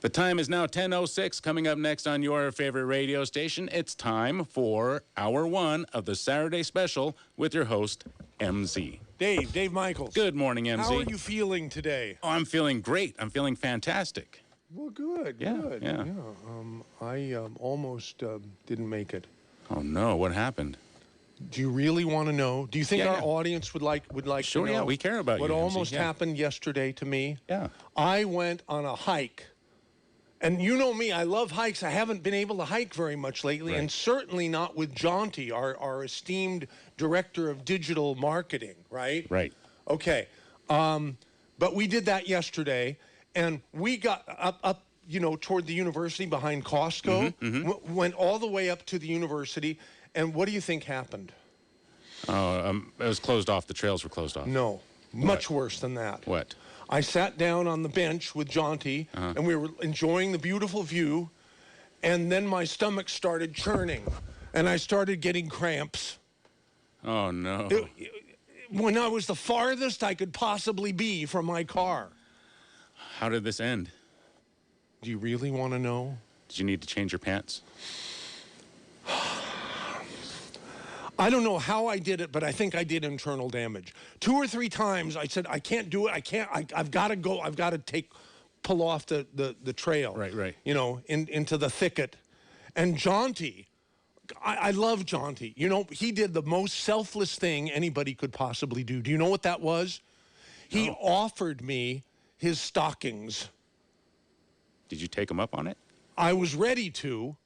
The time is now 10:06. Coming up next on your favorite radio station, it's time for Hour 1 of the Saturday Special with your host, MZ. Dave Michaels. Good morning, MZ. How are you feeling today? Oh, I'm feeling great. I'm feeling fantastic. Well, good. Yeah. I almost didn't make it. Oh, no. What happened? Do you really want to know? Do you think our audience would like Sure, to know? Yeah, we care about what you, almost MZ. happened yesterday to me? Yeah. I went on a hike. And you know me, I love hikes. I haven't been able to hike very much lately, Right. and certainly not with Jaunty, our esteemed director of digital marketing, right? Right. Okay. But we did that yesterday, and we got up toward the university behind KSCO, went all the way up to the university, and what do you think happened? Oh, it was closed off. The trails were closed off. No, much worse than that. What? I sat down on the bench with Jaunty, and we were enjoying the beautiful view, and then my stomach started churning, and I started getting cramps. Oh, no. When I was the farthest I could possibly be from my car. How did this end? Do you really want to know? Did you need to change your pants? I don't know how I did it, but I think I did internal damage. 2 or 3 times I said, I can't do it. I've got to go. I've got to pull off the trail. Right. Into the thicket. And Jaunty, I love Jaunty. He did the most selfless thing anybody could possibly do. Do you know what that was? No. He offered me his stockings. Did you take them up on it? I was ready to.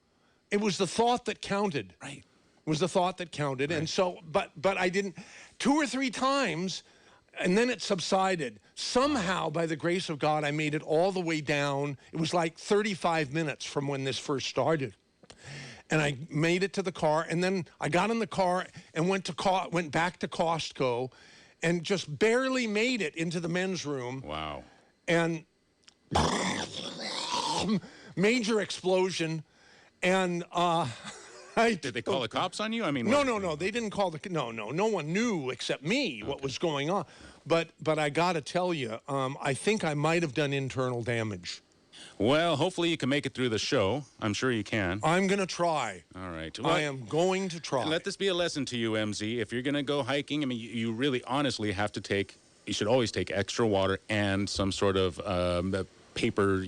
It was the thought that counted. Right. Was the thought that counted. Right. And so, but I didn't. 2 or 3 times, and then it subsided. Somehow, by the grace of God, I made it all the way down. It was like 35 minutes from when this first started. And I made it to the car, and then I got in the car and went back to KSCO, and just barely made it into the men's room. Wow. And major explosion, and did they call the cops on you? I mean, no. They didn't call no one knew except me what was going on. But I got to tell you, I think I might have done internal damage. Well, hopefully you can make it through the show. I'm sure you can. I'm going to try. All right. Well, I am going to try. Let this be a lesson to you, MZ. If you're going to go hiking, I mean, you really honestly have to you should always take extra water and some sort of paper,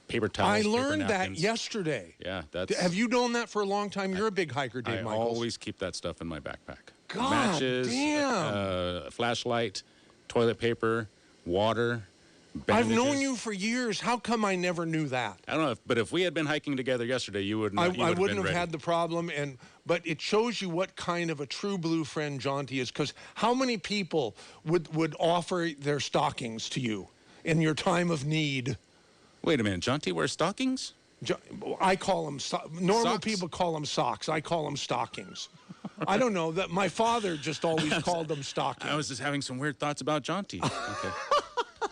paper towels. I learned that yesterday. Yeah, Have you known that for a long time? You're a big hiker, Dave Michaels. I always keep that stuff in my backpack. God Matches, damn. Flashlight, toilet paper, water. Bandages. I've known you for years. How come I never knew that? I don't know, but if we had been hiking together yesterday, you would not. I wouldn't have had the problem, but it shows you what kind of a true blue friend Jaunty is. Because how many people would offer their stockings to you in your time of need? Wait a minute, Jaunty wears stockings? I call them normal Socks? people call them socks. I call them stockings. I don't know that my father just always called them stockings. I was just having some weird thoughts about Jaunty. Okay.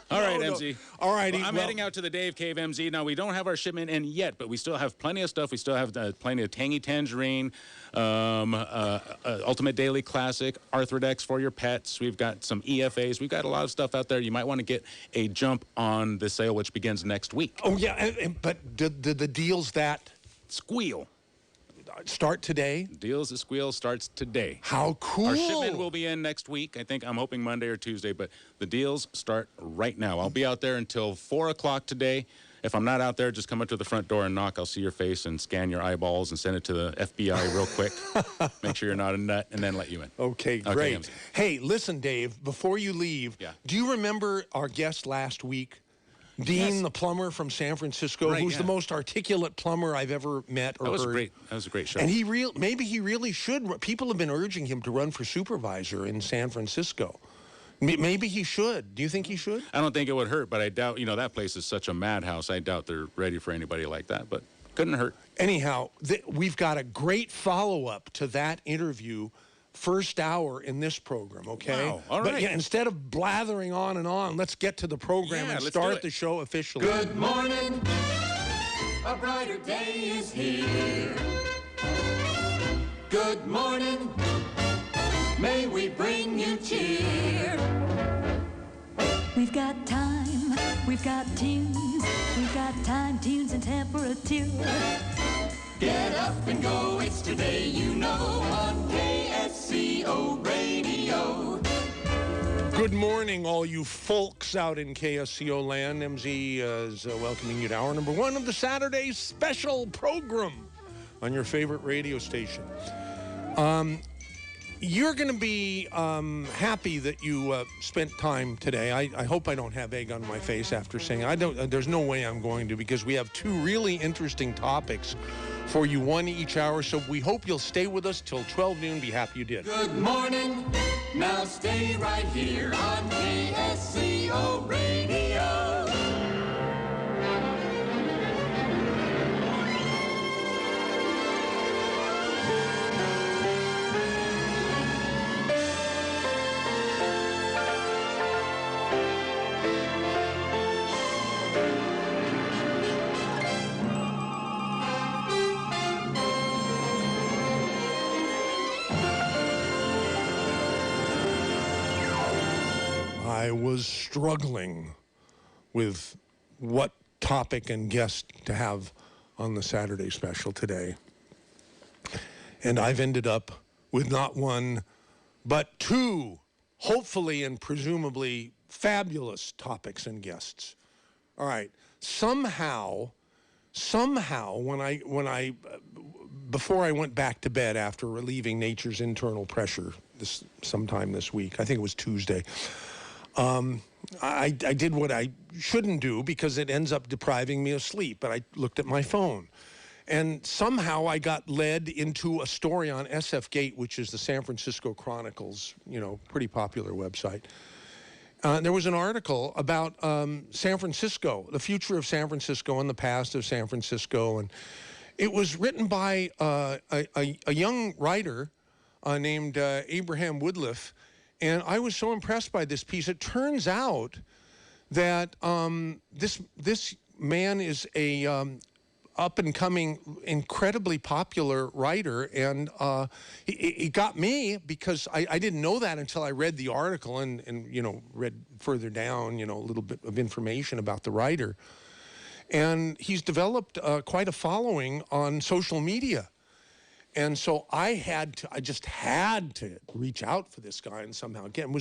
All right, MZ. All righty. Well, I'm heading out to the Dave Cave, MZ. Now, we don't have our shipment in yet, but we still have plenty of stuff. We still have plenty of Tangy Tangerine, Ultimate Daily Classic, Arthrodex for your pets. We've got some EFAs. We've got a lot of stuff out there. You might want to get a jump on the sale, which begins next week. Oh, yeah, but did the deals that squeal start today? Deals that squeal starts today. How cool. Our shipment will be in next week. I'm hoping Monday or Tuesday, but the deals start right now. I'll be out there until 4 o'clock today. If I'm not out there, just come up to the front door and knock. I'll see your face and scan your eyeballs and send it to the FBI real quick. Make sure you're not a nut, and then let you in. Okay, great. Hey, listen, Dave, before you leave, do you remember our guest last week? Dean, the plumber from San Francisco, who's the most articulate plumber I've ever met or heard. That was a great show. And maybe he really should. People have been urging him to run for supervisor in San Francisco. Maybe he should. Do you think he should? I don't think it would hurt, but I doubt, that place is such a madhouse. I doubt they're ready for anybody like that, but couldn't hurt. Anyhow, we've got a great follow-up to that interview. First hour in this program, okay? Wow, all right. But instead of blathering on and on, let's get to the program and start the show officially. Good morning, a brighter day is here. Good morning, may we bring you cheer. We've got time, we've got tunes, we've got drive time, tunes, and temperature. Get up and go, it's today, you know, on KSCO Radio. Good morning, all you folks out in KSCO land. MZ is welcoming you to hour number 1 of the Saturday special program on your favorite radio station. You're going to be happy that you spent time today. I hope I don't have egg on my face after saying there's no way I'm going to, because we have 2 really interesting topics for you, 1 each hour. So we hope you'll stay with us till 12 noon. Be happy you did. Good morning. Now stay right here on KSCO Radio. I was struggling with what topic and guest to have on the Saturday special today. And I've ended up with not 1, but 2, hopefully and presumably fabulous topics and guests. All right. Somehow, before I went back to bed after relieving nature's internal pressure sometime this week, I think it was Tuesday, I did what I shouldn't do because it ends up depriving me of sleep, but I looked at my phone. And somehow I got led into a story on SF Gate, which is the San Francisco Chronicle's, pretty popular website. There was an article about San Francisco, the future of San Francisco and the past of San Francisco. And it was written by a young writer named Abraham Woodliff. And I was so impressed by this piece. It turns out that this man is a up-and-coming, incredibly popular writer. And he got me because I didn't know that until I read the article and read further down, a little bit of information about the writer. And he's developed quite a following on social media. And so I just had to reach out for this guy and somehow get him.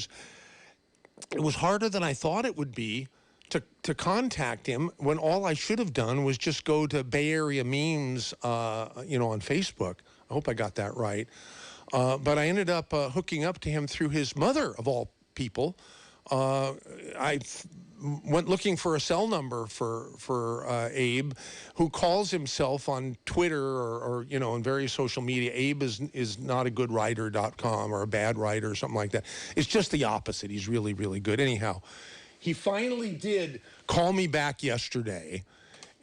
It was harder than I thought it would be to contact him, when all I should have done was just go to Bay Area Memes, on Facebook. I hope I got that right. But I ended up hooking up to him through his mother, of all people. I went looking for a cell number for Abe, who calls himself on Twitter or on various social media. Abe is not a good writer.com or a bad writer or something like that. It's just the opposite. He's really, really good. Anyhow, he finally did call me back yesterday,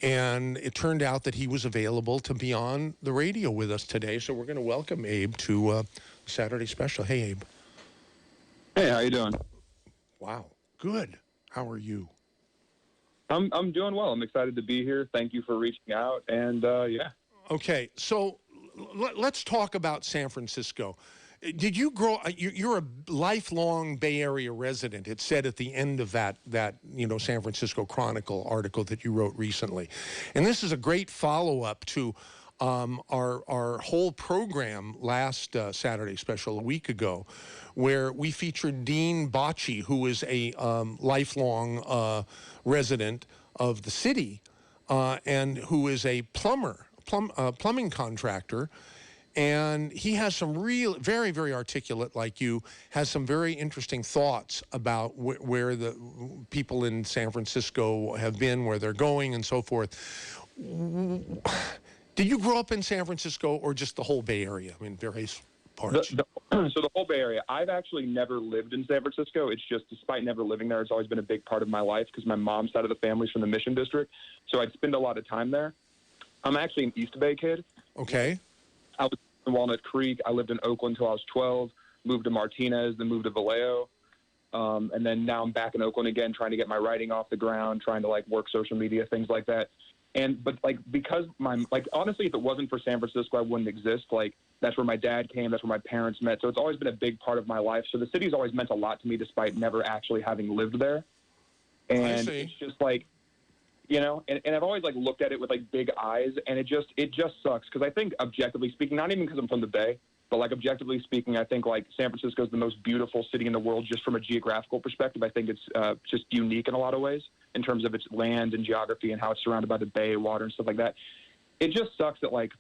and it turned out that he was available to be on the radio with us today. So we're going to welcome Abe to Saturday Special. Hey, Abe. Hey, how you doing? Wow. Good. How are you? I'm doing well. I'm excited to be here. Thank you for reaching out. And yeah. Okay. So let's talk about San Francisco. Did you grow? You're a lifelong Bay Area resident. It said at the end of that San Francisco Chronicle article that you wrote recently, and this is a great follow-up to our whole program last Saturday Special a week ago, where we featured Dean Bocci, who is a lifelong resident of the city and who is a plumbing contractor. And he has some very, very articulate, like you, has some very interesting thoughts about where the people in San Francisco have been, where they're going, and so forth. Did you grow up in San Francisco or just the whole Bay Area? I mean, various parts. So the whole Bay Area. I've actually never lived in San Francisco. It's just, despite never living there, it's always been a big part of my life because my mom's side of the family's from the Mission District. So I'd spend a lot of time there. I'm actually an East Bay kid. Okay. I was in Walnut Creek. I lived in Oakland until I was 12, moved to Martinez, then moved to Vallejo. And then now I'm back in Oakland again, trying to get my writing off the ground, trying to work social media, things like that. But because honestly, if it wasn't for San Francisco, I wouldn't exist. That's where my dad came. That's where my parents met. So it's always been a big part of my life. So the city's always meant a lot to me, despite never actually having lived there. And it's just you know, and I've always like looked at it with like big eyes, and it just sucks because I think objectively speaking, not even because I'm from the Bay, but like objectively speaking, I think like San Francisco is the most beautiful city in the world just from a geographical perspective. I think it's just unique in a lot of ways in terms of its land and geography and how it's surrounded by the bay, water, and stuff like that. It just sucks that like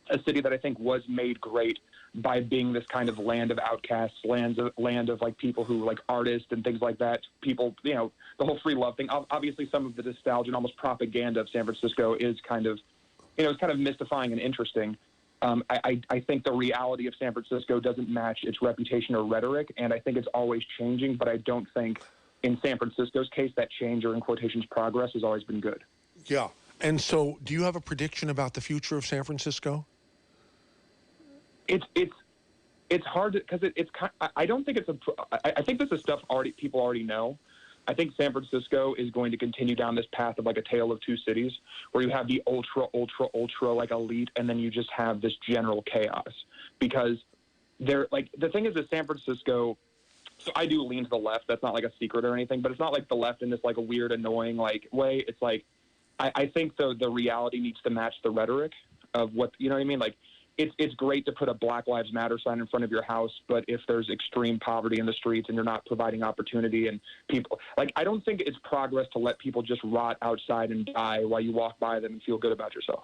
a city that I think was made great by being this kind of land of outcasts, land of like people who like artists and things like that. People, you know, the whole free love thing. Obviously, some of the nostalgia and almost propaganda of San Francisco is kind of, you know, it's kind of mystifying and interesting. I think the reality of San Francisco doesn't match its reputation or rhetoric, and I think it's always changing, but I don't think in San Francisco's case that change, or in quotations progress, has always been good. Yeah. And so do you have a prediction about the future of San Francisco? It's hard because it's I don't think it's I think this is stuff people already know. I think San Francisco is going to continue down this path of like a tale of two cities, where you have the ultra like elite, and then you just have this general chaos. Because they're like, the thing is that San Francisco, so I do lean to the left. That's not like a secret or anything, but it's not like the left in this like a weird, annoying like way. It's like I think the reality needs to match the rhetoric of what, you know what I mean? Like, it's great to put a Black Lives Matter sign in front of your house, but if there's extreme poverty in the streets and you're not providing opportunity and people, like, I don't think it's progress to let people just rot outside and die while you walk by them and feel good about yourself.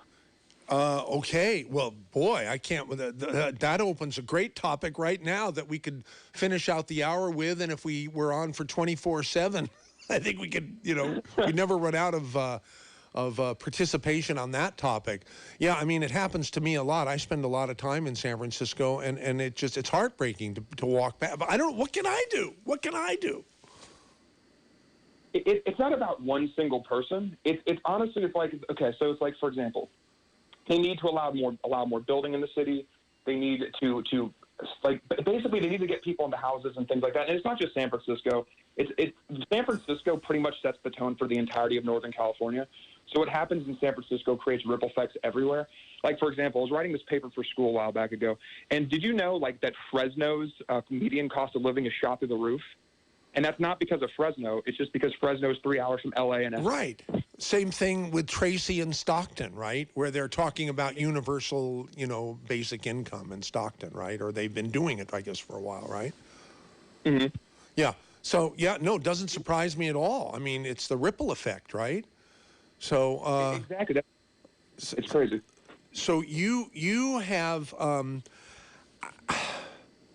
Okay. Well, boy, I can't. That opens a great topic right now that we could finish out the hour with, and if we were on for 24/7, I think we could. You know, we'd never run out of participation on that topic. Yeah, I mean, it happens to me a lot. I spend a lot of time in San Francisco, and it's heartbreaking to walk back. But I don't know, what can I do? What can I do? It's not about one single person. It's honestly, it's like, okay, so it's like, for example, they need to allow more building in the city. They need to like, basically they need to get people into houses and things like that. And it's not just San Francisco. It's San Francisco pretty much sets the tone for the entirety of Northern California. So what happens in San Francisco creates ripple effects everywhere. Like, for example, I was writing this paper for school a while back ago, and did you know, like, that Fresno's median cost of living is shot through the roof? And that's not because of Fresno. It's just because Fresno is 3 hours from L.A. and Right. Same thing with Tracy and Stockton, right? Where they're talking about universal, you know, basic income in Stockton, right? Or they've been doing it, I guess, for a while, right? Mm-hmm. Yeah. So, yeah, no, it doesn't surprise me at all. I mean, it's the ripple effect, right? So exactly. It's crazy. So you have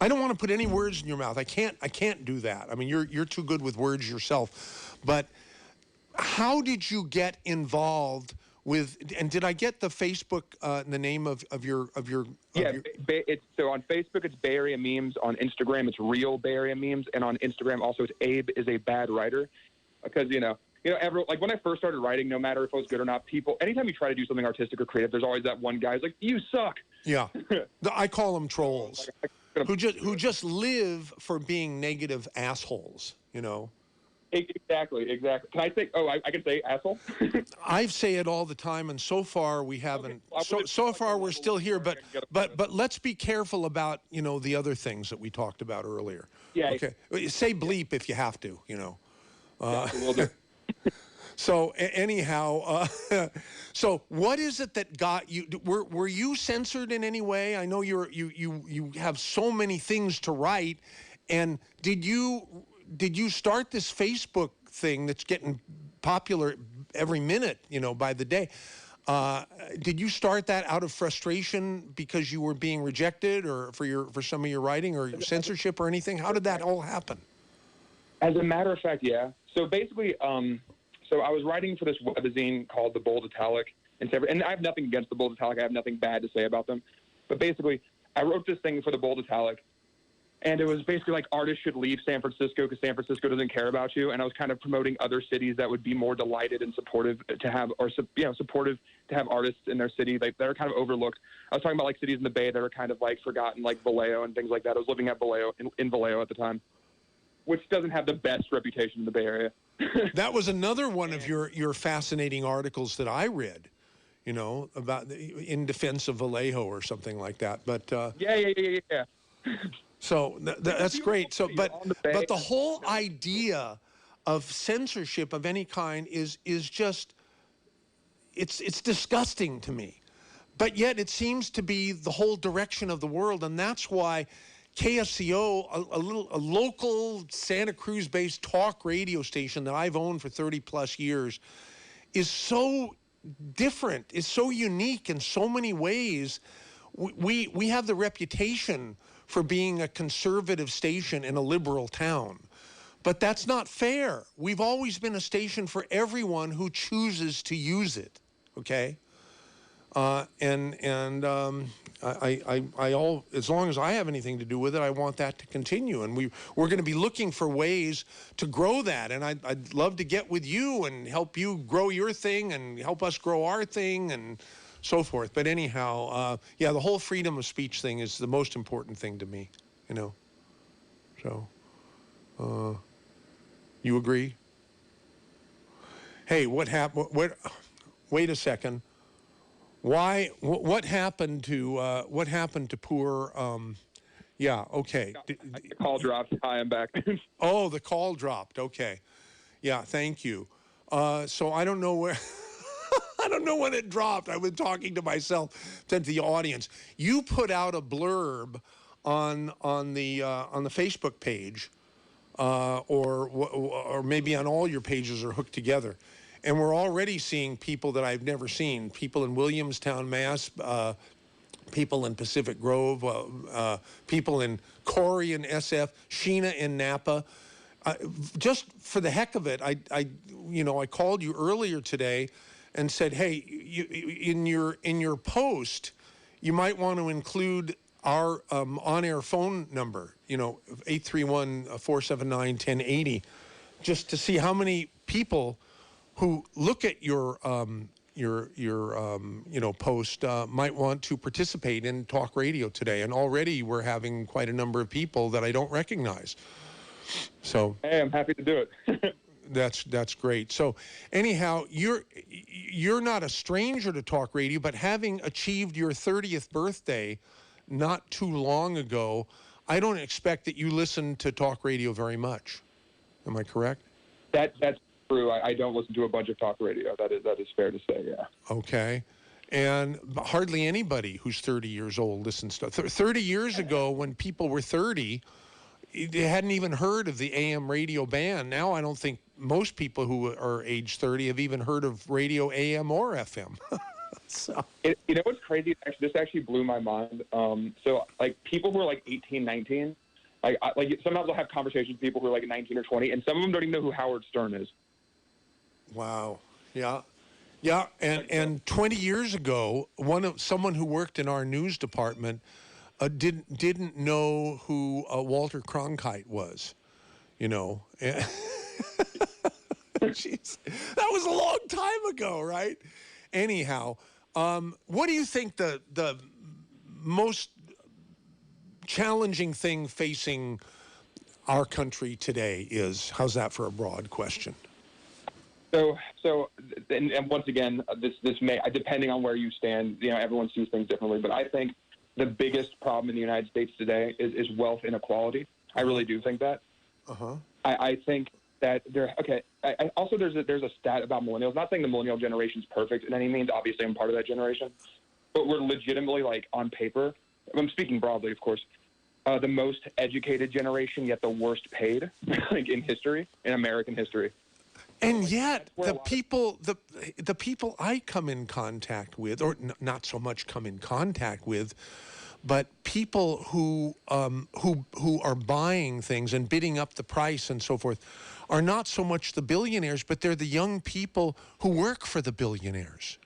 I don't want to put any words in your mouth. I can't do that. I mean, you're too good with words yourself. But how did you get involved with? And did I get the Facebook the name of your? Yeah, it's so on Facebook it's Bay Area Memes. On Instagram it's Real Bay Area Memes, and on Instagram also it's Abe is a bad writer, because you know, like when I first started writing, no matter if it was good or not, anytime you try to do something artistic or creative, there's always that one guy who's like, you suck. Yeah. I call them trolls, who just live for being negative assholes, you know? Exactly. Can I say, I can say asshole? I say it all the time, and so far we haven't, so far we're still here, but let's be careful about, you know, the other things that we talked about earlier. Yeah. Okay. Say bleep if you have to, you know. Yeah, we'll do. So anyhow, so what is it that got you? Were you censored in any way? I know you have so many things to write, and did you start this Facebook thing that's getting popular every minute, you know, by the day? Did you start that out of frustration because you were being rejected, or for some of your writing, or censorship or anything? How did that all happen? As a matter of fact, yeah. So basically, so I was writing for this webzine called The Bold Italic, and I have nothing against The Bold Italic. I have nothing bad to say about them. But basically, I wrote this thing for The Bold Italic, and it was basically like artists should leave San Francisco because San Francisco doesn't care about you. And I was kind of promoting other cities that would be more delighted and supportive to have, or supportive to have artists in their city that are kind of overlooked. I was talking about like cities in the Bay that are kind of like forgotten, like Vallejo and things like that. I was living at Vallejo in Vallejo at the time, which doesn't have the best reputation in the Bay Area. That was another one of your fascinating articles that I read, you know, about in defense of Vallejo or something like that. But yeah. So that's great. So, but the whole idea of censorship of any kind is just it's disgusting to me. But yet it seems to be the whole direction of the world, and that's why KSCO, a local Santa Cruz-based talk radio station that I've owned for 30 plus years, is so different, is so unique in so many ways. We have the reputation for being a conservative station in a liberal town, but that's not fair. We've always been a station for everyone who chooses to use it. Okay. As long as I have anything to do with it, I want that to continue. And we're going to be looking for ways to grow that. And I'd love to get with you and help you grow your thing and help us grow our thing and so forth. But anyhow, yeah, the whole freedom of speech thing is the most important thing to me, you know. So, you agree? Hey, what happened? Wait a second. Why? What happened to poor? Yeah. Okay. The call dropped. Hi, I'm back. Oh, the call dropped. Okay. Yeah. Thank you. So I don't know where. I don't know when it dropped. I've been talking to myself, to the audience. You put out a blurb on the Facebook page, or maybe on all your pages are hooked together. And we're already seeing people that I've never seen, people in Williamstown, Mass., people in Pacific Grove, people in Corey and SF, Sheena in Napa. Just for the heck of it, I called you earlier today and said, hey, in your post, you might want to include our on-air phone number, 831-479-1080, just to see how many people who look at your post might want to participate in talk radio today. And already we're having quite a number of people that I don't recognize. So hey, I'm happy to do it. That's great. So anyhow, you're not a stranger to talk radio, but having achieved your 30th birthday not too long ago, I don't expect that you listen to talk radio very much. Am I correct? That's true. I don't listen to a bunch of talk radio. That is fair to say, yeah. Okay. And hardly anybody who's 30 years old listens to 30 years ago when people were 30, they hadn't even heard of the AM radio ban. Now I don't think most people who are age 30 have even heard of radio AM or FM. So. You know what's crazy? This actually blew my mind. So like people who are like 18, 19, like sometimes I'll have conversations with people who are like 19 or 20, and some of them don't even know who Howard Stern is. Wow. Yeah. Yeah. And 20 years ago, someone who worked in our news department didn't know who Walter Cronkite was, Jeez. That was a long time ago, right? Anyhow, what do you think the most challenging thing facing our country today is? How's that for a broad question? So, and once again, this may, depending on where you stand, everyone sees things differently. But I think the biggest problem in the United States today is wealth inequality. I really do think that. Uh-huh. I think that also there's a stat about millennials. Not saying the millennial generation's perfect in any means. Obviously, I'm part of that generation, but we're legitimately, like, on paper. I'm speaking broadly, of course. The most educated generation, yet the worst paid, like in history, in American history. And yet, the people I come in contact with, or not so much come in contact with, but people who are buying things and bidding up the price and so forth, are not so much the billionaires, but they're the young people who work for the billionaires.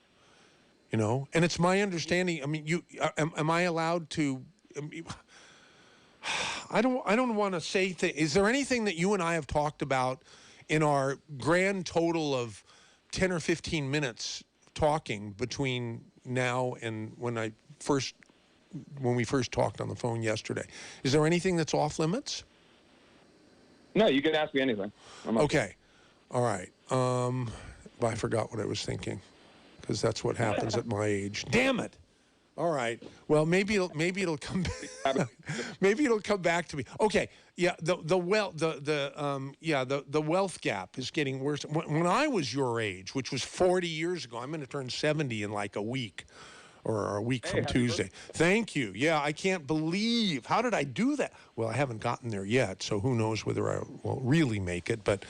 And it's my understanding. I mean, am I allowed to? I don't want to say things. Is there anything that you and I have talked about in our grand total of 10 or 15 minutes talking between now and when we first talked on the phone yesterday? Is there anything that's off limits? No, you can ask me anything. Okay. All right. I forgot what I was thinking, because that's what happens at my age. Damn it. All right. Well, maybe it'll come. Maybe it'll come back to me. Okay. Yeah. The wealth gap is getting worse. When I was your age, which was 40 years ago, I'm going to turn 70 in like a week, or a week from Tuesday. Thank you. Yeah, I can't believe. How did I do that? Well, I haven't gotten there yet, so who knows whether I will really make it. But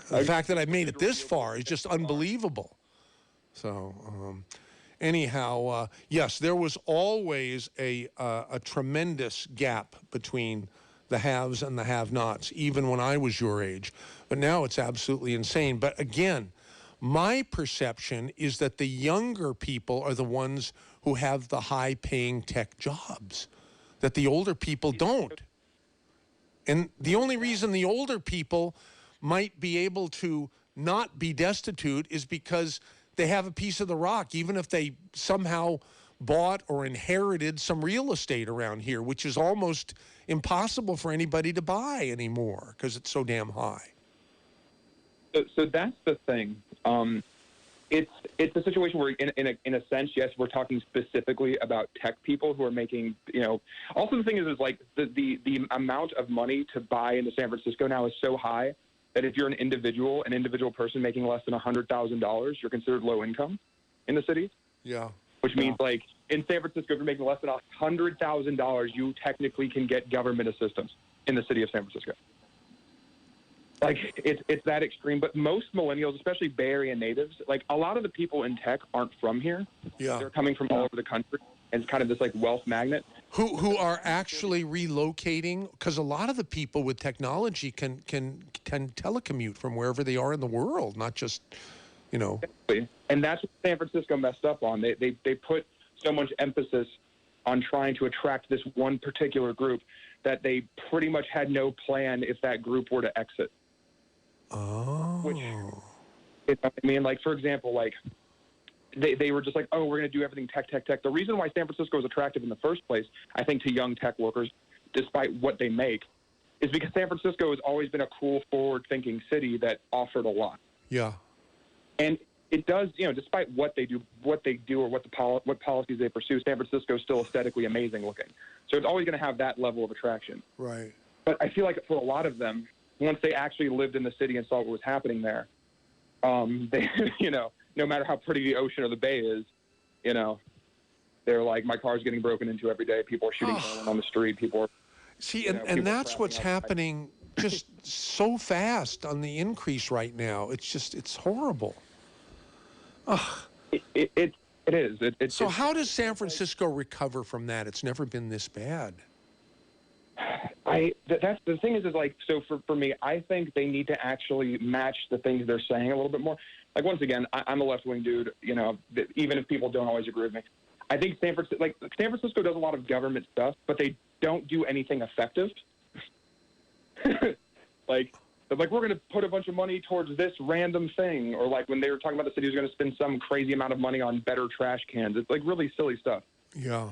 the fact that I've made it this far is just unbelievable. So. Anyhow, yes, there was always a tremendous gap between the haves and the have-nots, even when I was your age. But now it's absolutely insane. But again, my perception is that the younger people are the ones who have the high-paying tech jobs, that the older people don't. And the only reason the older people might be able to not be destitute is because they have a piece of the rock, even if they somehow bought or inherited some real estate around here, which is almost impossible for anybody to buy anymore because it's so damn high. So that's the thing. It's a situation where, in a sense, yes, we're talking specifically about tech people who are making, Also, the thing is like the amount of money to buy into San Francisco now is so high that if you're an individual person making less than $100,000, you're considered low income in the city. Yeah. Which means, like, in San Francisco, if you're making less than $100,000, you technically can get government assistance in the city of San Francisco. Like, it's that extreme. But most millennials, especially Bay Area natives, like, a lot of the people in tech aren't from here. Yeah. They're coming from all over the country. And it's kind of this, like, wealth magnet. Who are actually relocating, because a lot of the people with technology can telecommute from wherever they are in the world, not just, Exactly. And that's what San Francisco messed up on. They put so much emphasis on trying to attract this one particular group that they pretty much had no plan if that group were to exit. Oh. Which, like, for example, like, They were just like, oh, we're going to do everything tech. The reason why San Francisco is attractive in the first place, I think, to young tech workers, despite what they make, is because San Francisco has always been a cool, forward-thinking city that offered a lot. Yeah. And it does, despite what they do or what policies they pursue, San Francisco is still aesthetically amazing looking. So it's always going to have that level of attraction. Right. But I feel like for a lot of them, once they actually lived in the city and saw what was happening there, they, no matter how pretty the ocean or the bay is, they're like, my car's getting broken into every day. People are shooting on the street. People are... See, and that's what's happening just so fast on the increase right now. It's horrible. It is. So how does San Francisco recover from that? It's never been this bad. That's the thing is like, so for me, I think they need to actually match the things they're saying a little bit more. Like, once again, I'm a left-wing dude, even if people don't always agree with me. I think San Francisco does a lot of government stuff, but they don't do anything effective. Like, we're going to put a bunch of money towards this random thing. Or like when they were talking about the city was going to spend some crazy amount of money on better trash cans. It's like really silly stuff. Yeah.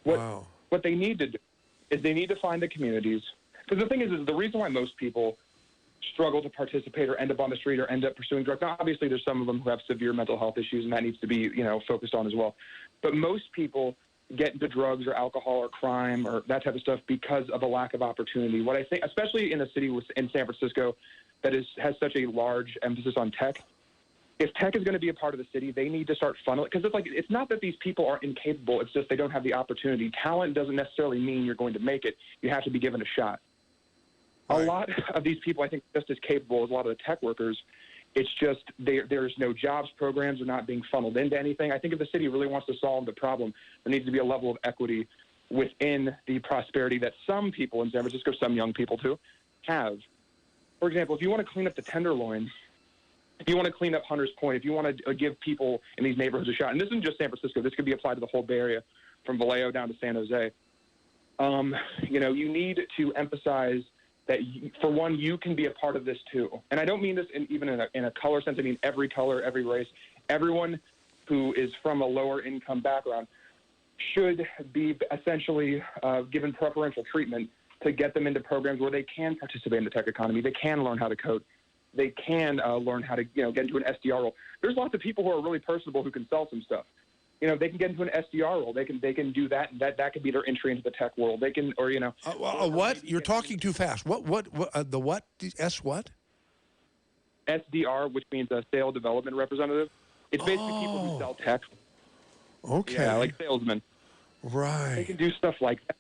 What they need to do is they need to find the communities. Because the thing is the reason why most people struggle to participate or end up on the street or end up pursuing drugs. Now, obviously, there's some of them who have severe mental health issues, and that needs to be, focused on as well. But most people get into drugs or alcohol or crime or that type of stuff because of a lack of opportunity. What I think, especially in a city in San Francisco that has such a large emphasis on tech, if tech is going to be a part of the city, they need to start funneling. Because it's not that these people are incapable. It's just they don't have the opportunity. Talent doesn't necessarily mean you're going to make it. You have to be given a shot. Right. A lot of these people, I think, just as capable as a lot of the tech workers. It's just there's no jobs programs. They're not being funneled into anything. I think if the city really wants to solve the problem, there needs to be a level of equity within the prosperity that some people in San Francisco, some young people too, have. For example, if you want to clean up the Tenderloin, if you want to clean up Hunters Point, if you want to give people in these neighborhoods a shot, and this isn't just San Francisco, this could be applied to the whole Bay Area, from Vallejo down to San Jose. You need to emphasize that, for one, you can be a part of this too. And I don't mean this even in a color sense. I mean every color, every race. Everyone who is from a lower income background should be essentially given preferential treatment to get them into programs where they can participate in the tech economy. They can learn how to code. They can learn how to get into an SDR role. There's lots of people who are really personable who can sell some stuff. they can get into an SDR role. They can do that, and that could be their entry into the tech world. They can, or what? You're talking too fast. What? The what? S what? SDR, which means a sales development representative. It's basically people who sell tech. Okay. Yeah, like salesmen. Right. They can do stuff like that.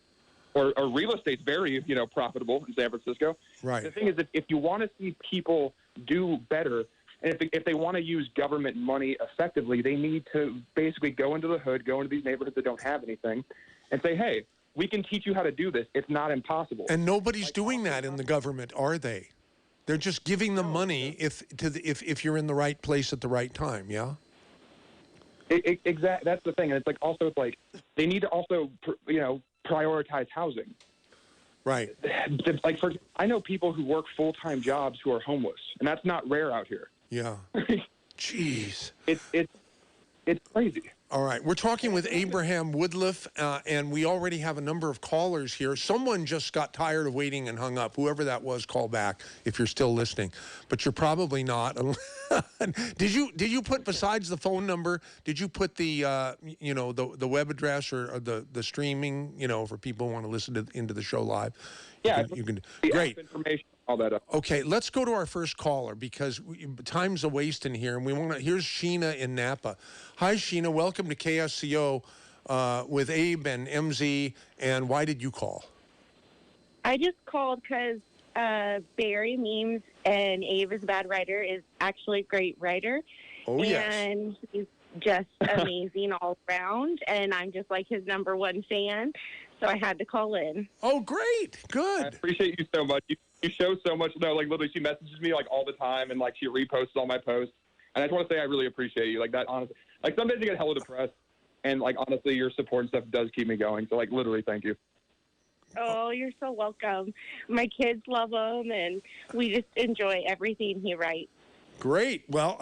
Or real estate's very, profitable in San Francisco. Right. The thing is that if you want to see people do better, and if they want to use government money effectively, they need to basically go into the hood, go into these neighborhoods that don't have anything, and say, hey, we can teach you how to do this. It's not impossible. And nobody's doing that in the government, are they? They're just giving them money if you're in the right place at the right time, yeah? Exactly. That's the thing. And it's like they need to also, prioritize housing. Right. I know people who work full-time jobs who are homeless, and that's not rare out here. Yeah. Jeez. It's crazy. All right. We're talking with Abraham Woodliff, and we already have a number of callers here. Someone just got tired of waiting and hung up. Whoever that was, call back if you're still listening. But you're probably not. Did you put, besides the phone number, did you put the the web address or the streaming, for people who want to listen into the show live? Yeah. You can great information. All that up. Okay, let's go to our first caller because time's a wasting here, and we want to. Here's Sheena in Napa. Hi, Sheena. Welcome to KSCO with Abe and MZ. And why did you call? I just called because Barry Memes and Abe is a bad writer is actually a great writer. Oh yes. And he's just amazing all around, and I'm just like his number one fan. So I had to call in. Oh, great. Good. I appreciate you so much. You show so much. Literally, she messages me all the time, and she reposts all my posts. And I just want to say I really appreciate you. That honestly, some days I get hella depressed, and honestly, your support and stuff does keep me going. So literally, thank you. Oh, you're so welcome. My kids love him, and we just enjoy everything he writes. Great. Well,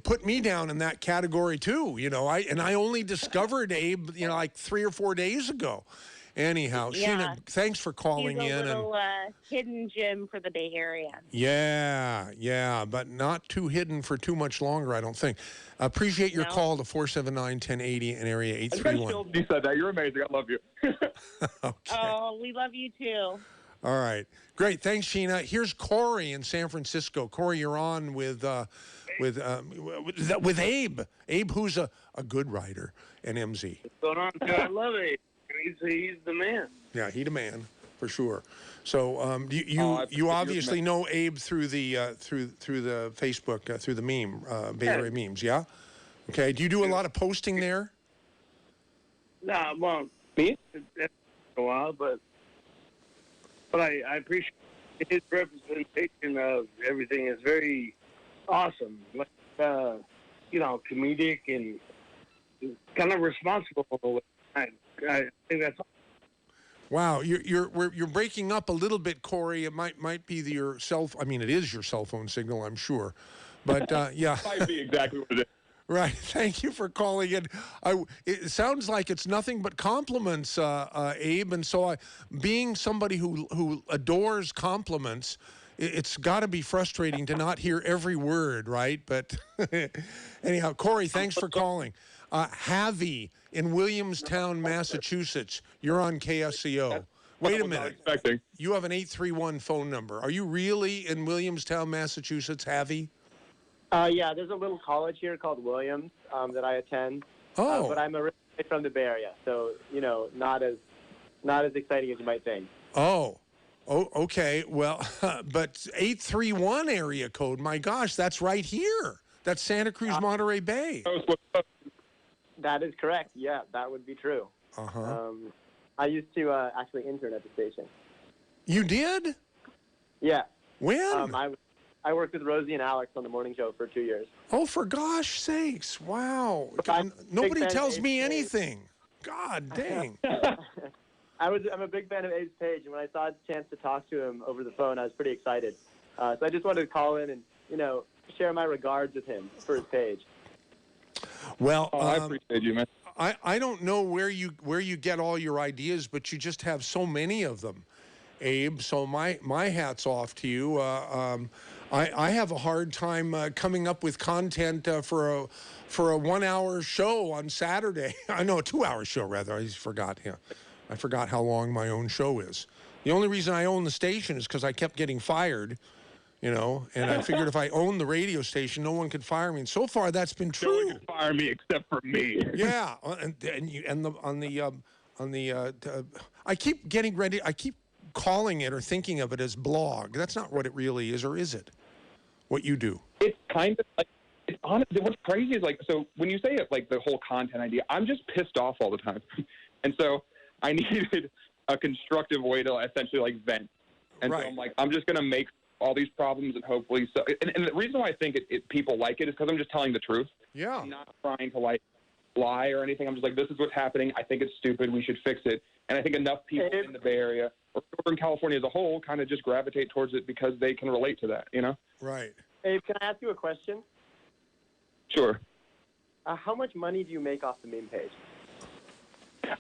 put me down in that category too. I only discovered Abe, 3 or 4 days ago. Anyhow, Yeah. Sheena, thanks for calling He's a in. little hidden gem for the Bay Area. Yeah, but not too hidden for too much longer, I don't think. Appreciate your No. call to 479-1080 and area 831. You said that. You're amazing. I love you. Okay. Oh, we love you too. All right. Great. Thanks, Sheena. Here's Corey in San Francisco. Corey, you're on with Abe. Abe, who's a good writer, and MZ. What's going on? I love it. He's the man. Yeah, he the man for sure. So you I obviously know Abe through the Facebook through the meme Bay Area memes. Yeah. Okay. Do you do a lot of posting there? Nah, well, Me? It's a while, but I appreciate his representation of everything is very awesome. Comedic and kind of responsible. I think that's. Wow, you're breaking up a little bit, Corey. It might be your it is your cell phone signal, I'm sure, but yeah. Might be exactly what it is. Right. Thank you for calling in. It sounds like it's nothing but compliments, Abe. And so, being somebody who adores compliments, it's got to be frustrating to not hear every word, right? But anyhow, Corey, thanks for calling. Javi in Williamstown, Massachusetts. You're on KSCO. Wait a minute. You have an 831 phone number. Are you really in Williamstown, Massachusetts, Javi? Yeah, there's a little college here called Williams that I attend. Oh. But I'm originally from the Bay Area, so not as exciting as you might think. Oh, okay. Well, but 831 area code. My gosh, that's right here. That's Santa Cruz, Monterey Bay. That is correct. Yeah, that would be true. Uh-huh. I used to actually intern at the station. You did? Yeah. When? I worked with Rosie and Alex on the morning show for 2 years. Oh, for gosh sakes. Wow. I'm Nobody big fan tells of me Abe's anything. God dang. I'm a big fan of Abe's page, and when I saw a chance to talk to him over the phone, I was pretty excited. So I just wanted to call in and, share my regards with him for his page. Well, I appreciate you, man. I don't know where you get all your ideas, but you just have so many of them, Abe. So my hat's off to you. I have a hard time coming up with content for a 1 hour show on Saturday. I know, a 2 hour show rather. I forgot. Yeah, I forgot how long my own show is. The only reason I own the station is because I kept getting fired, and I figured if I owned the radio station, no one could fire me. And so far, that's been true. No one can fire me except for me. Yeah, I keep getting ready. I keep calling it or thinking of it as blog. That's not what it really is, or is it? What you do? It's kind of like, it's honestly, what's crazy is like, so when you say it, like the whole content idea, I'm just pissed off all the time. And so I needed a constructive way to essentially like vent. And Right. so I'm like, I'm just going to make all these problems and hopefully, so, and the reason why I think people like it is because I'm just telling the truth. Yeah. I'm not trying to like lie or anything. I'm just like, this is what's happening. I think it's stupid. We should fix it. And I think enough people in the Bay Area or Northern California as a whole kind of just gravitate towards it because they can relate to that, Right. Abe, can I ask you a question? Sure. How much money do you make off the meme page?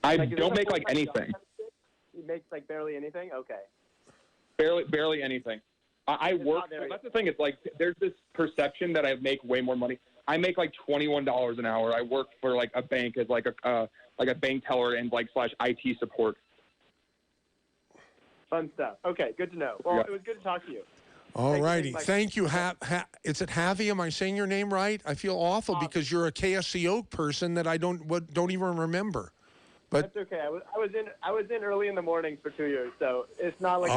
I Like, is don't it a make like full-time job anything. kind of thing? You make like barely anything? Okay. Barely anything. I It's work. not there Well, yet. that's the thing. It's like there's this perception that I make way more money. I make like $21 an hour. I work for like a bank as like a bank teller and like / IT support. Fun stuff. Okay, good to know. Well, Yeah. it was good to talk to you. All righty. taking my- Thank you. Is it Javi? Am I saying your name right? I feel awful because you're a KSCO person that I don't even remember. But That's okay. I was in early in the mornings for 2 years, so it's not like.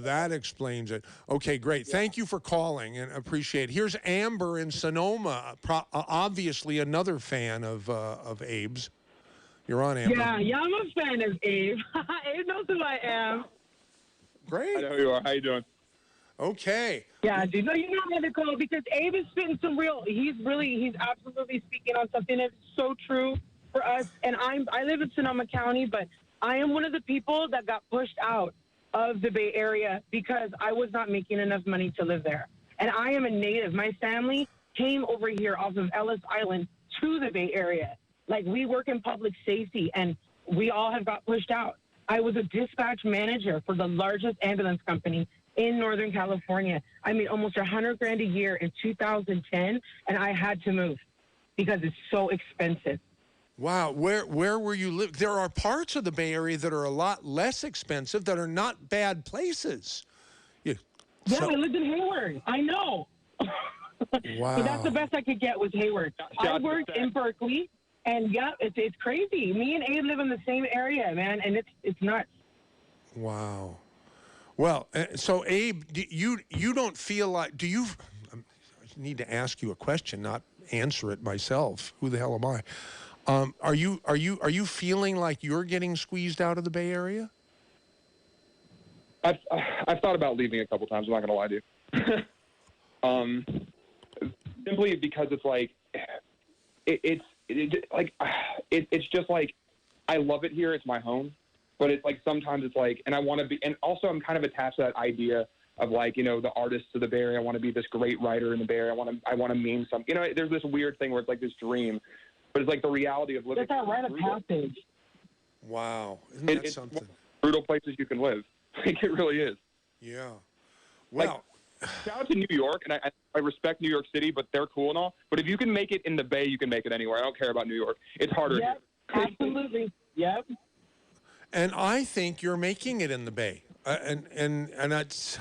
that explains it. Okay, great. Thank you for calling and appreciate it. Here's Amber in Sonoma, obviously another fan of Abe's. You're on, Amber. Yeah, I'm a fan of Abe. Abe knows who I am. Great. I know who you are. How you doing? Okay. Yeah, dude. No, you know how to call because Abe is spitting some real. He's absolutely speaking on something that's so true for us. And I live in Sonoma County, but I am one of the people that got pushed out of the Bay Area because I was not making enough money to live there. And I am a native. My family came over here off of Ellis Island to the Bay Area. Like, we work in public safety, and we all have got pushed out. I was a dispatch manager for the largest ambulance company in Northern California. I made almost $100,000 a year in 2010, and I had to move because it's so expensive. Wow. Where were you live? There are parts of the Bay Area that are a lot less expensive that are not bad places. Yeah, I lived in Hayward. I know. Wow. But that's the best I could get was Hayward. I worked in Berkeley, and yeah, it's crazy. Me and Abe live in the same area, man, and it's nuts. Wow. Well, so Abe, you don't feel like, I need to ask you a question, not answer it myself. Who the hell am I? Are you feeling like you're getting squeezed out of the Bay Area? I've thought about leaving a couple times. I'm not going to lie to you. Simply because it's like it's just like I love it here. It's my home, but it's like sometimes it's like, and I want to be, and also I'm kind of attached to that idea of like, the artists of the Bay Area. I want to be this great writer in the Bay Area. I want to meme something. There's this weird thing where it's like this dream, but it's like the reality of living. That's that rite of passage. Wow. Isn't that It's something? one of the brutal places you can live. Like, it really is. Yeah. Well, Shout out to New York, and I respect New York City, but they're cool and all. But if you can make it in the Bay, you can make it anywhere. I don't care about New York. It's harder. Yep, absolutely. Yep. and I think you're making it in the Bay. And that's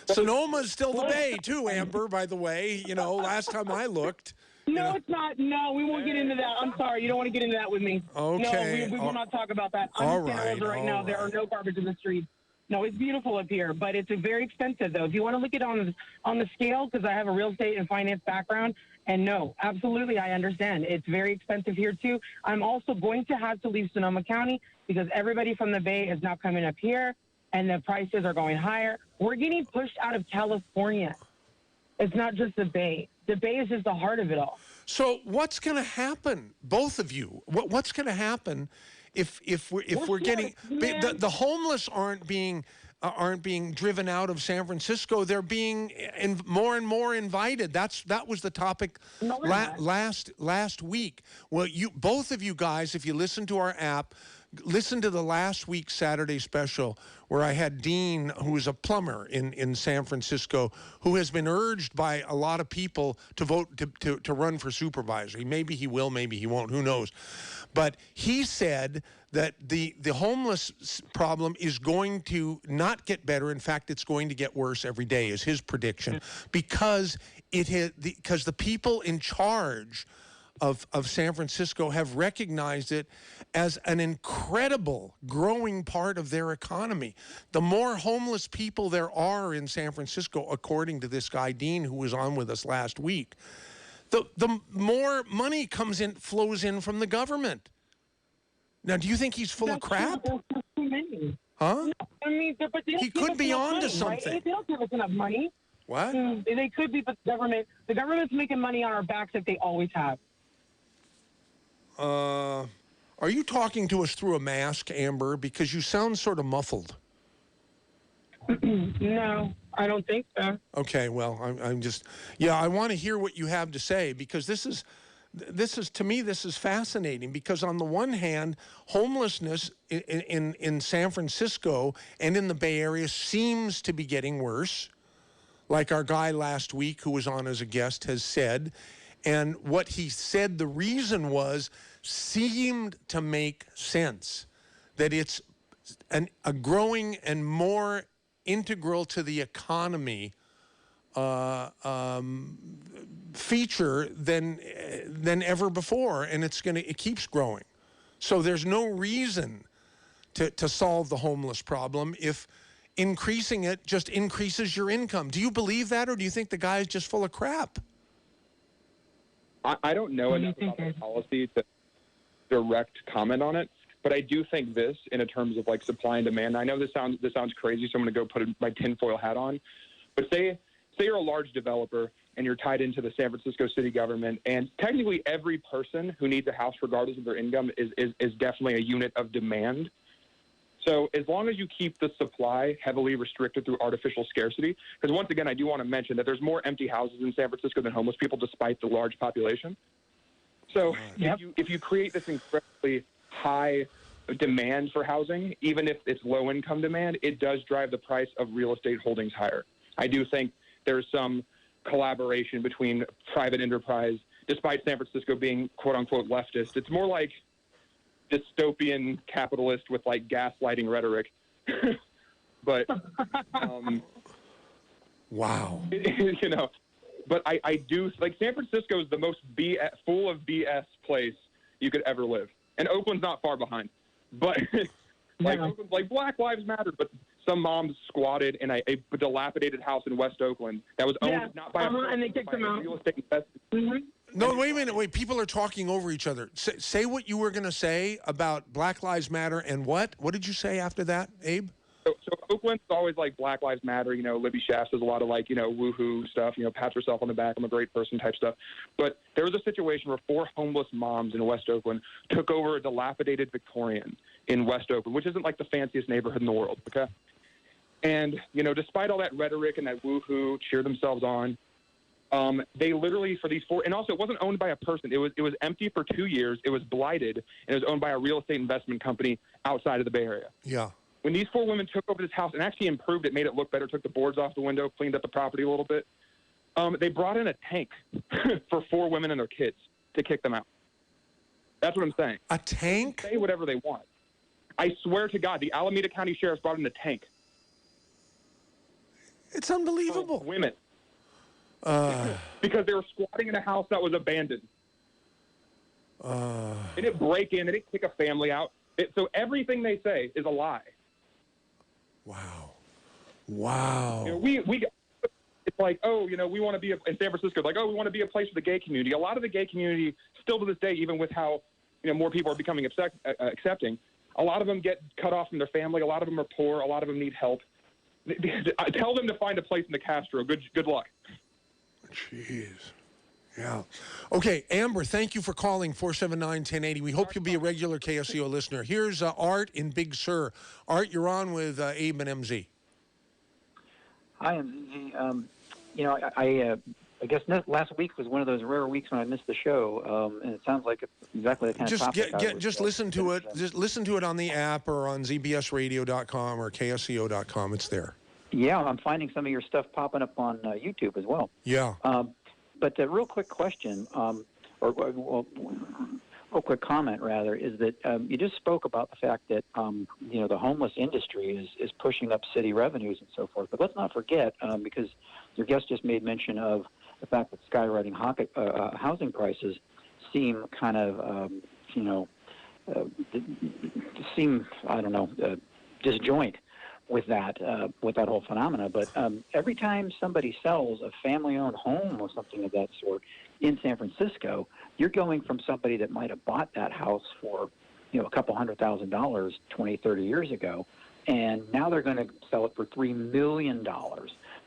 Sonoma's still the Bay too, Amber, by the way. Last time I looked. No, it's not. No, we won't get into that. I'm sorry. You don't want to get into that with me. Okay. No, we will not talk about that. All I'm in Santa Rosa right, right now. all There are right. no garbage in the streets. No, it's beautiful up here, but it's very expensive, though. If you want to look at it on the scale, because I have a real estate and finance background, and no, absolutely, I understand. It's very expensive here, too. I'm also going to have to leave Sonoma County because everybody from the Bay is now coming up here, and the prices are going higher. We're getting pushed out of California. It's not just the Bay. The Bay is just the heart of it all. So what's going to happen, both of you? What's going to happen if we're getting Man. the homeless aren't being aren't being driven out of San Francisco. They're being more and more invited. That was the topic last week. Well, both of you guys, if you listen to our app, listen to the last week's Saturday special where I had Dean, who is a plumber in San Francisco, who has been urged by a lot of people to vote to run for supervisor. Maybe he will, maybe he won't, who knows. But he said that the homeless problem is going to not get better. In fact, it's going to get worse every day, is his prediction, because the people in charge of San Francisco have recognized it as an incredible growing part of their economy. The more homeless people there are in San Francisco, according to this guy Dean, who was on with us last week, the more money flows in from the government. Now, do you think he's full of crap? Too many. Huh? I mean, but he could be on to something. Right? They don't give us enough money. What? They could be, but the government's making money on our backs like they always have. Are you talking to us through a mask, Amber? Because you sound sort of muffled. No, I don't think so. Okay, well, I'm just, I want to hear what you have to say, because this is to me, this is fascinating, because on the one hand, homelessness in San Francisco and in the Bay Area seems to be getting worse, like our guy last week who was on as a guest has said. And what he said the reason was seemed to make sense, that it's a growing and more integral to the economy feature than ever before, and it keeps growing. So there's no reason to solve the homeless problem if increasing it just increases your income. Do you believe that, or do you think the guy is just full of crap? I don't know enough about the policy to direct comment on it, but I do think this, in terms of like supply and demand. I know this sounds crazy, so I'm going to go put my tinfoil hat on. But say you're a large developer and you're tied into the San Francisco city government, and technically every person who needs a house, regardless of their income, is definitely a unit of demand. So as long as you keep the supply heavily restricted through artificial scarcity, because once again, I do want to mention that there's more empty houses in San Francisco than homeless people, despite the large population. So if you create this incredibly high demand for housing, even if it's low-income demand, it does drive the price of real estate holdings higher. I do think there's some collaboration between private enterprise, despite San Francisco being quote-unquote leftist. It's more like dystopian capitalist with like gaslighting rhetoric. But wow. But I do, like, San Francisco is the most full of BS place you could ever live. And Oakland's not far behind. But Oakland's like Black Lives Matter, but some moms squatted in a dilapidated house in West Oakland that was owned not by and they kicked them out. real estate investment. No, wait a minute. Wait, people are talking over each other. Say what you were going to say about Black Lives Matter and what? What did you say after that, Abe? So Oakland's always like Black Lives Matter. Libby Schaaf does a lot of like, woohoo stuff, pats herself on the back, I'm a great person type stuff. But there was a situation where 4 homeless moms in West Oakland took over a dilapidated Victorian in West Oakland, which isn't like the fanciest neighborhood in the world, okay? And, despite all that rhetoric and that woohoo, cheer themselves on, they literally, for these 4, and also it wasn't owned by a person. It was empty for 2 years. It was blighted, and it was owned by a real estate investment company outside of the Bay Area. Yeah. When these 4 women took over this house and actually improved it, made it look better, took the boards off the window, cleaned up the property a little bit, they brought in a tank for 4 women and their kids to kick them out. That's what I'm saying. A tank? They say whatever they want. I swear to God, the Alameda County Sheriff's brought in a tank. It's unbelievable. Women. Because they were squatting in a house that was abandoned. They didn't break in. They didn't kick a family out. So everything they say is a lie. Wow. It's like, we want to be in San Francisco. Like, we want to be a place for the gay community. A lot of the gay community, still to this day, even with how more people are becoming accepting, a lot of them get cut off from their family. A lot of them are poor. A lot of them need help. Tell them to find a place in the Castro. Good luck. Jeez. Yeah. Okay, Amber, thank you for calling 479-1080. We hope you'll be a regular KSCO listener. Here's Art in Big Sur. Art, you're on with Abe and MZ. Hi, MZZ. I guess last week was one of those rare weeks when I missed the show, and it sounds like it's exactly the kind of topic. Just listen to it. Just listen to it on the app or on zbsradio.com or KSCO.com. It's there. Yeah, I'm finding some of your stuff popping up on YouTube as well. Yeah. But a real quick question, or real quick comment rather, is that you just spoke about the fact that the homeless industry is pushing up city revenues and so forth. But let's not forget, because your guest just made mention of the fact that skyrocketing housing prices seem kind of disjoint with that whole phenomena. But every time somebody sells a family-owned home or something of that sort in San Francisco, you're going from somebody that might have bought that house for a couple $100,000 20, 30 years ago, and now they're going to sell it for $3 million.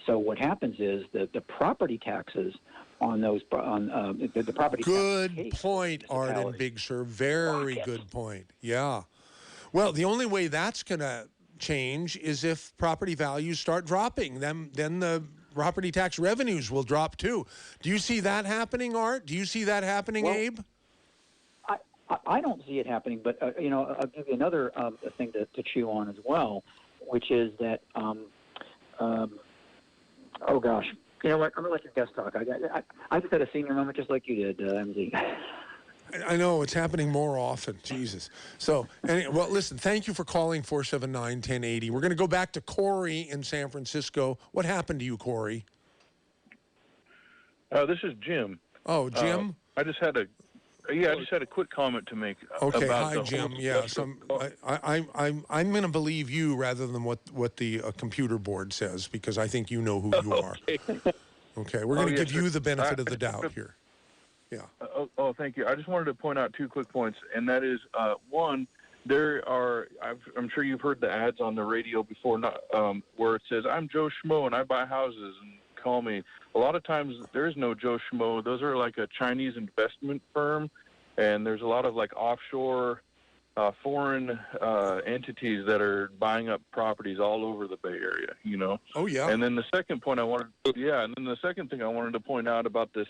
So what happens is that the property taxes on those the property. Good point, Art and Big Sur. Very good point. Yeah. Well, the only way that's going to change is if property values start dropping. Then the property tax revenues will drop too. Do you see that happening, Art? Do you see that happening, Abe? I don't see it happening, but I'll give you another thing to chew on as well, which is that oh gosh, you know what? I'm gonna let your guest talk. I just had a senior moment just like you did, MZ. I know it's happening more often. Jesus. So, well, listen. Thank you for calling 479-1080. We're going to go back to Corey in San Francisco. What happened to you, Corey? This is Jim. Oh, Jim. I just had a quick comment to make. Okay, about hi, Jim. Yeah, I'm going to believe you rather than what the computer board says, because I think you know who you are. Okay, we're going to give you the benefit of the doubt here. Yeah. Thank you. I just wanted to point out two quick points, and that is, one, I'm sure you've heard the ads on the radio before, where it says, "I'm Joe Schmo and I buy houses and call me." A lot of times there is no Joe Schmo. Those are like a Chinese investment firm, and there's a lot of like offshore foreign entities that are buying up properties all over the Bay Area, Oh, yeah. And then the second thing I wanted to point out about this,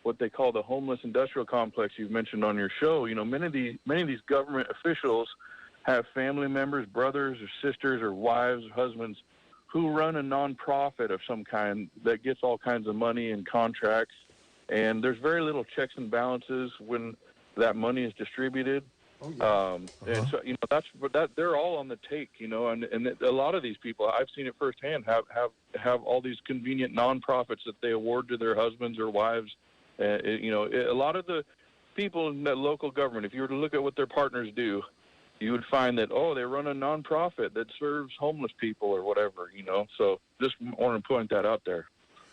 what they call the homeless industrial complex you've mentioned on your show. Many of these government officials have family members, brothers or sisters or wives or husbands who run a nonprofit of some kind that gets all kinds of money and contracts, and there's very little checks and balances when that money is distributed. Oh, yeah. And so that they're all on the take, and a lot of these people, I've seen it firsthand, have all these convenient nonprofits that they award to their husbands or wives. A lot of the people in that local government, if you were to look at what their partners do, you would find that, they run a nonprofit that serves homeless people or whatever, So just want to point that out there.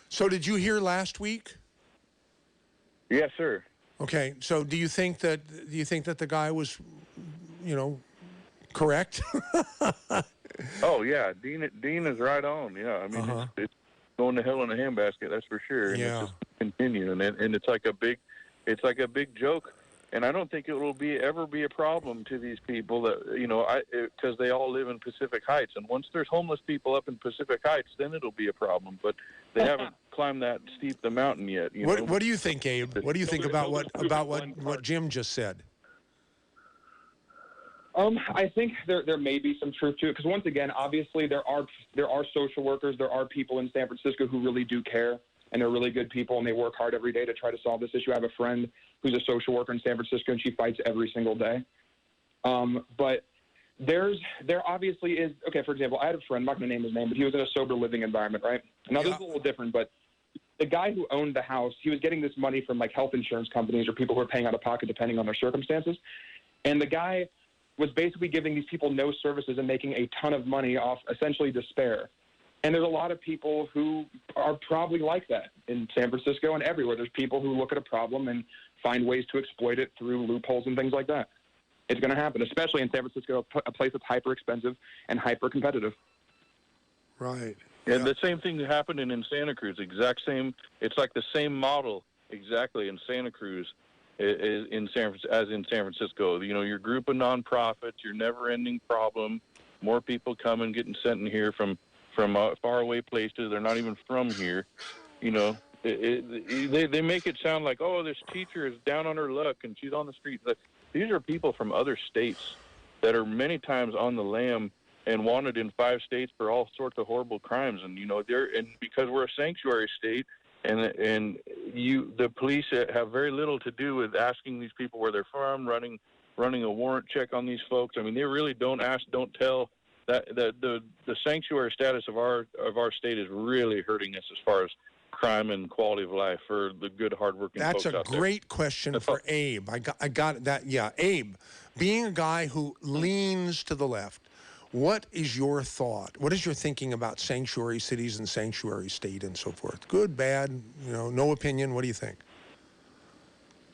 So did you hear last week? Yes, sir. Okay. So do you think that the guy was, correct? Oh yeah, Dean is right on. Yeah, I mean it's going to hell in a handbasket, that's for sure. And yeah. It's just continue, and it's like a big joke. And I don't think it will ever be a problem to these people that, because they all live in Pacific Heights. And once there's homeless people up in Pacific Heights, then it'll be a problem. But they haven't climbed that steep the mountain yet. What do you think, Abe? What do you think about what Jim just said? I think there may be some truth to it, because once again, obviously there are social workers, there are people in San Francisco who really do care, and they're really good people, and they work hard every day to try to solve this issue. I have a friend who's a social worker in San Francisco, and she fights every single day. But there obviously is, okay, for example, I had a friend, I'm not going to name his name, but he was in a sober living environment, right? Now, this is a little different, but the guy who owned the house, he was getting this money from, like, health insurance companies or people who are paying out of pocket depending on their circumstances. And the guy was basically giving these people no services and making a ton of money off essentially despair. And there's a lot of people who are probably like that in San Francisco and everywhere. There's people who look at a problem and find ways to exploit it through loopholes and things like that. It's going to happen, especially in San Francisco, a place that's hyper expensive and hyper competitive. Right. Yeah, the same thing happened in Santa Cruz. Exact same. It's like the same model exactly in Santa Cruz as in San Francisco. Your group of nonprofits, your never-ending problem, more people coming, getting sent in here from from faraway places. They're not even from here. You know, they make it sound like, oh, this teacher is down on her luck and she's on the street. These are people from other states that are many times on the lam and wanted in 5 states for all sorts of horrible crimes. And, you know, and because we're a sanctuary state, and the police have very little to do with asking these people where they're from, running a warrant check on these folks. I mean, they really don't ask, don't tell. That the sanctuary status of our state is really hurting us as far as crime and quality of life for the good, hardworking folks out there. That's a great question for Abe. I got that. Yeah, Abe, being a guy who leans to the left, what is your thought? What is your thinking about sanctuary cities and sanctuary state and so forth? Good, bad, no opinion. What do you think?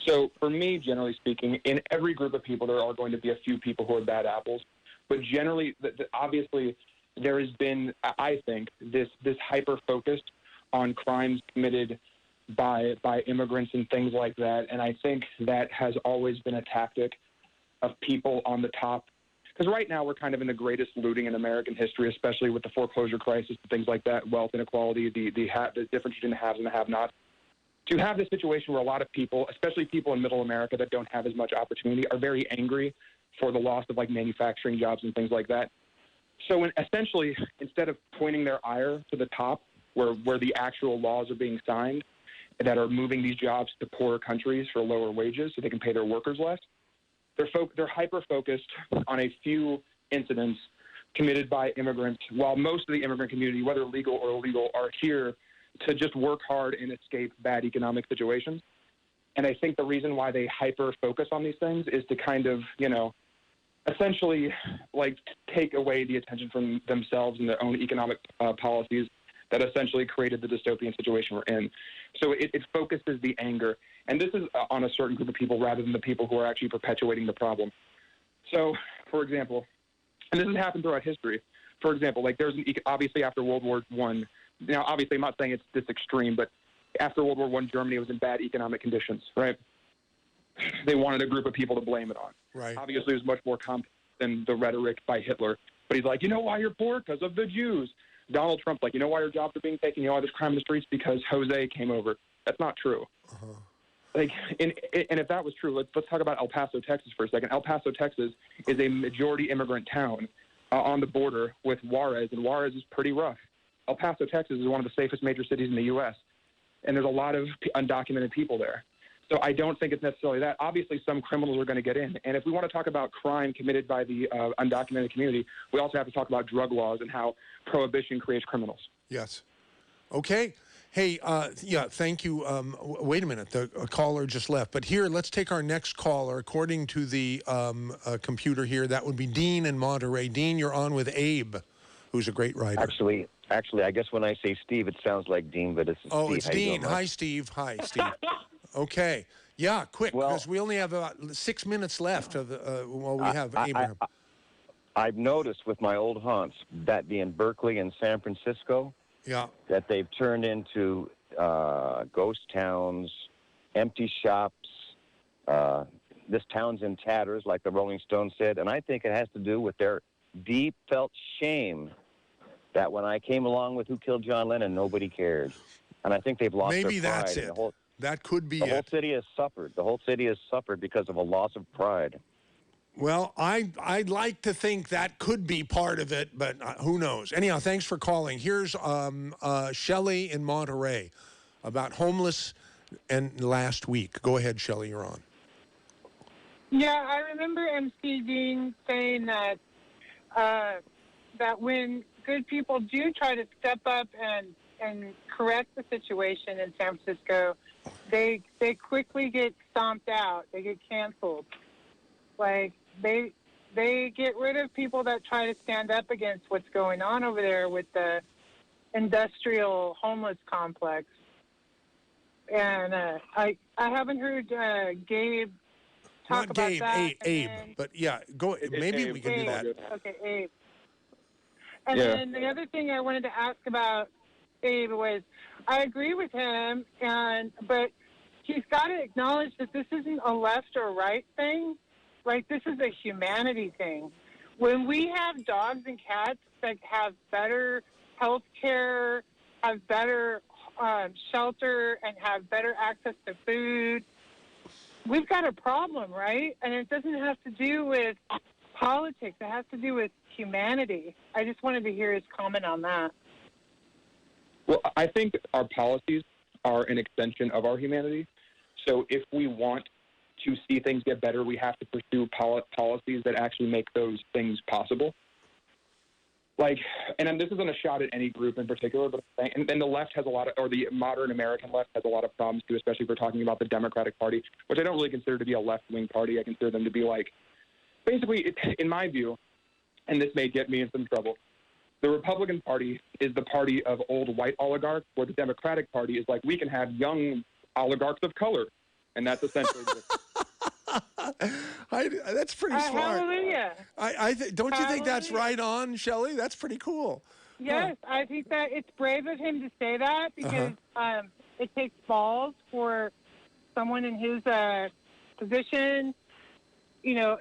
So for me, generally speaking, in every group of people, there are going to be a few people who are bad apples. But generally, obviously, there has been, I think, this hyper-focus on crimes committed by immigrants and things like that. And I think that has always been a tactic of people on the top. Because right now we're kind of in the greatest looting in American history, especially with the foreclosure crisis and things like that, wealth inequality, the difference between the haves and the have-nots. To have this situation where a lot of people, especially people in middle America that don't have as much opportunity, are very angry for the loss of like manufacturing jobs and things like that. So essentially, instead of pointing their ire to the top, where the actual laws are being signed that are moving these jobs to poorer countries for lower wages so they can pay their workers less, they're hyper-focused on a few incidents committed by immigrants, while most of the immigrant community, whether legal or illegal, are here to just work hard and escape bad economic situations. And I think the reason why they hyper-focus on these things is to kind of, essentially like take away the attention from themselves and their own economic policies that essentially created the dystopian situation we're in. So it focuses the anger. And this is on a certain group of people rather than the people who are actually perpetuating the problem. So, for example, and this has happened throughout history. For example, like obviously after World War I, now obviously I'm not saying it's this extreme, but after World War I, Germany was in bad economic conditions, right? They wanted a group of people to blame it on. Right. Obviously, it was much more complex than the rhetoric by Hitler. But he's like, you know why you're poor? Because of the Jews. Donald Trump's like, you know why your jobs are being taken? You know why there's crime in the streets? Because Jose came over. That's not true. Uh-huh. Like, and if that was true, let's talk about El Paso, Texas for a second. El Paso, Texas is a majority immigrant town on the border with Juarez, and Juarez is pretty rough. El Paso, Texas is one of the safest major cities in the U.S., and there's a lot of undocumented people there. So I don't think it's necessarily that. Obviously, some criminals are going to get in. And if we want to talk about crime committed by the undocumented community, we also have to talk about drug laws and how prohibition creates criminals. Yes. Okay. Hey, thank you. Wait a minute. The caller just left. But here, let's take our next caller. According to the computer here, that would be Dean in Monterey. Dean, you're on with Abe, who's a great writer. Actually, I guess when I say Steve, it sounds like Dean, but it's Steve. Oh, it's Dean. Hi, Steve. Hi, Steve. Okay. Yeah, quick, because we only have about 6 minutes left of the, we have Abraham. I've noticed with my old haunts, that being Berkeley and San Francisco, that they've turned into ghost towns, empty shops. This town's in tatters, like the Rolling Stones said, and I think it has to do with their deep felt shame that when I came along with Who Killed John Lennon, nobody cared. And I think they've lost their pride. Maybe that's it. That could be it. The whole city has suffered. The whole city has suffered because of a loss of pride. Well, I'd like to think that could be part of it, but who knows? Anyhow, thanks for calling. Here's Shelley in Monterey about homeless and last week. Go ahead, Shelley, you're on. Yeah, I remember MC Dean saying that that when good people do try to step up and correct the situation in San Francisco, they quickly get stomped out. They get canceled. Like they get rid of people that try to stand up against what's going on over there with the industrial homeless complex. And I haven't heard Gabe talk Not about Gabe, that. Abe. But yeah, go. Maybe Abe. we can do that. Okay, Abe. And then the other thing I wanted to ask about Abe was, I agree with him, but he's got to acknowledge that this isn't a left or right thing. Like, this is a humanity thing. When we have dogs and cats that have better health care, have better shelter, and have better access to food. We've got a problem, right? And it doesn't have to do with politics. It has to do with humanity. I just wanted to hear his comment on that. Well, I think our policies are an extension of our humanity. So if we want to see things get better, we have to pursue policies that actually make those things possible. Like, and this isn't a shot at any group in particular, but and the left has a lot of, or the modern American left has a lot of problems too, especially if we're talking about the Democratic Party, which I don't really consider to be a left-wing party. I consider them to be like, basically, in my view, and this may get me in some trouble, the Republican Party is the party of old white oligarchs, where the Democratic Party is like, we can have young oligarchs of color. And that's essentially that's pretty smart. Hallelujah. Don't you think that's right on, Shelley? That's pretty cool. Yes, I think that it's brave of him to say that because it takes balls for someone in his position, you know,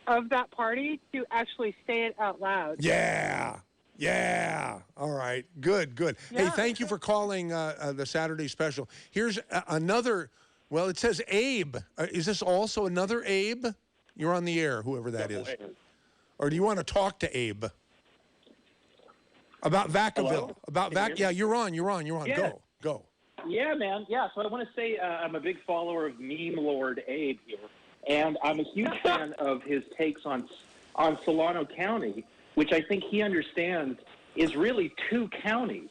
of that party to actually say it out loud. Yeah. All right. Good. Yeah. Hey, thank you for calling the Saturday special. Here's another. Well, it says Abe. Is this also another Abe? You're on the air, whoever that is. Or do you want to talk to Abe? About Vacaville. Yeah, you're on. Yeah. Go. Yeah, man. Yeah, so I want to say I'm a big follower of Meme Lord Abe here. And I'm a huge fan of his takes on Solano County, which I think he understands is really two counties.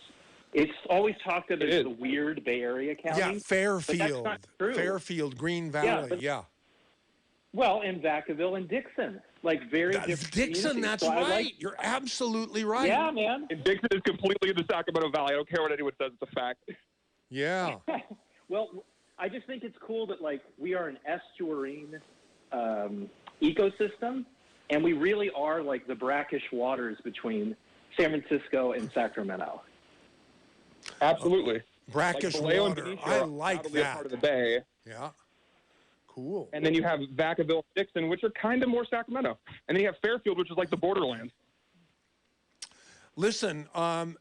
It's always talked of as the weird Bay Area county. Yeah, Fairfield. But that's not true. Fairfield, Green Valley, Well, and Vacaville and Dixon, like very different Dixon, that's so right. You're absolutely right. Yeah, man. And Dixon is completely in the Sacramento Valley. I don't care what anyone says. It's a fact. Yeah. Well, I just think it's cool that, like, we are an estuarine ecosystem, and we really are like the brackish waters between San Francisco and Sacramento. Absolutely. Brackish like water. I like that. Part of the bay. Yeah. Cool. And then you have Vacaville, Dixon, which are kind of more Sacramento. And then you have Fairfield, which is like the borderlands. Listen,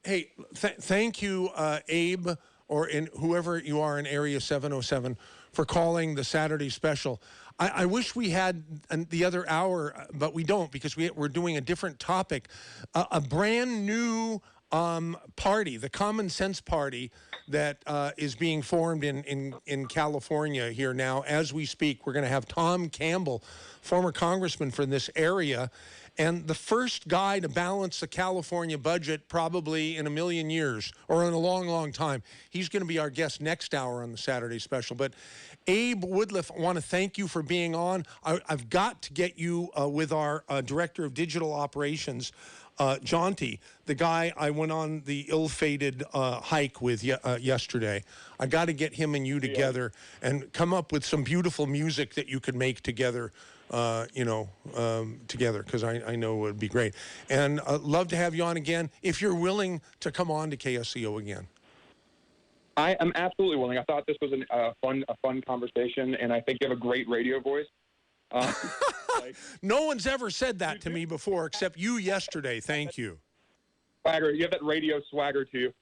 hey, thank you, Abe, or whoever you are in Area 707, for calling the Saturday special. I wish we had the other hour, but we don't because we're doing a different topic. A brand new party, the Common Sense Party, that is being formed in California here now as we speak. We're going to have Tom Campbell, former congressman from this area, and the first guy to balance the California budget probably in a million years or in a long, long time. He's going to be our guest next hour on the Saturday special. But Abe Woodliff, I want to thank you for being on. I've got to get you with our Director of Digital Operations, Jaunty, the guy I went on the ill-fated hike with yesterday. I got to get him and you together and come up with some beautiful music that you could make together, together, because I know it would be great. And love to have you on again if you're willing to come on to KSCO again. I am absolutely willing. I thought this was a fun conversation, and I think you have a great radio voice. No one's ever said that to me before except you yesterday. Thank you. Swagger. You have that radio swagger to you.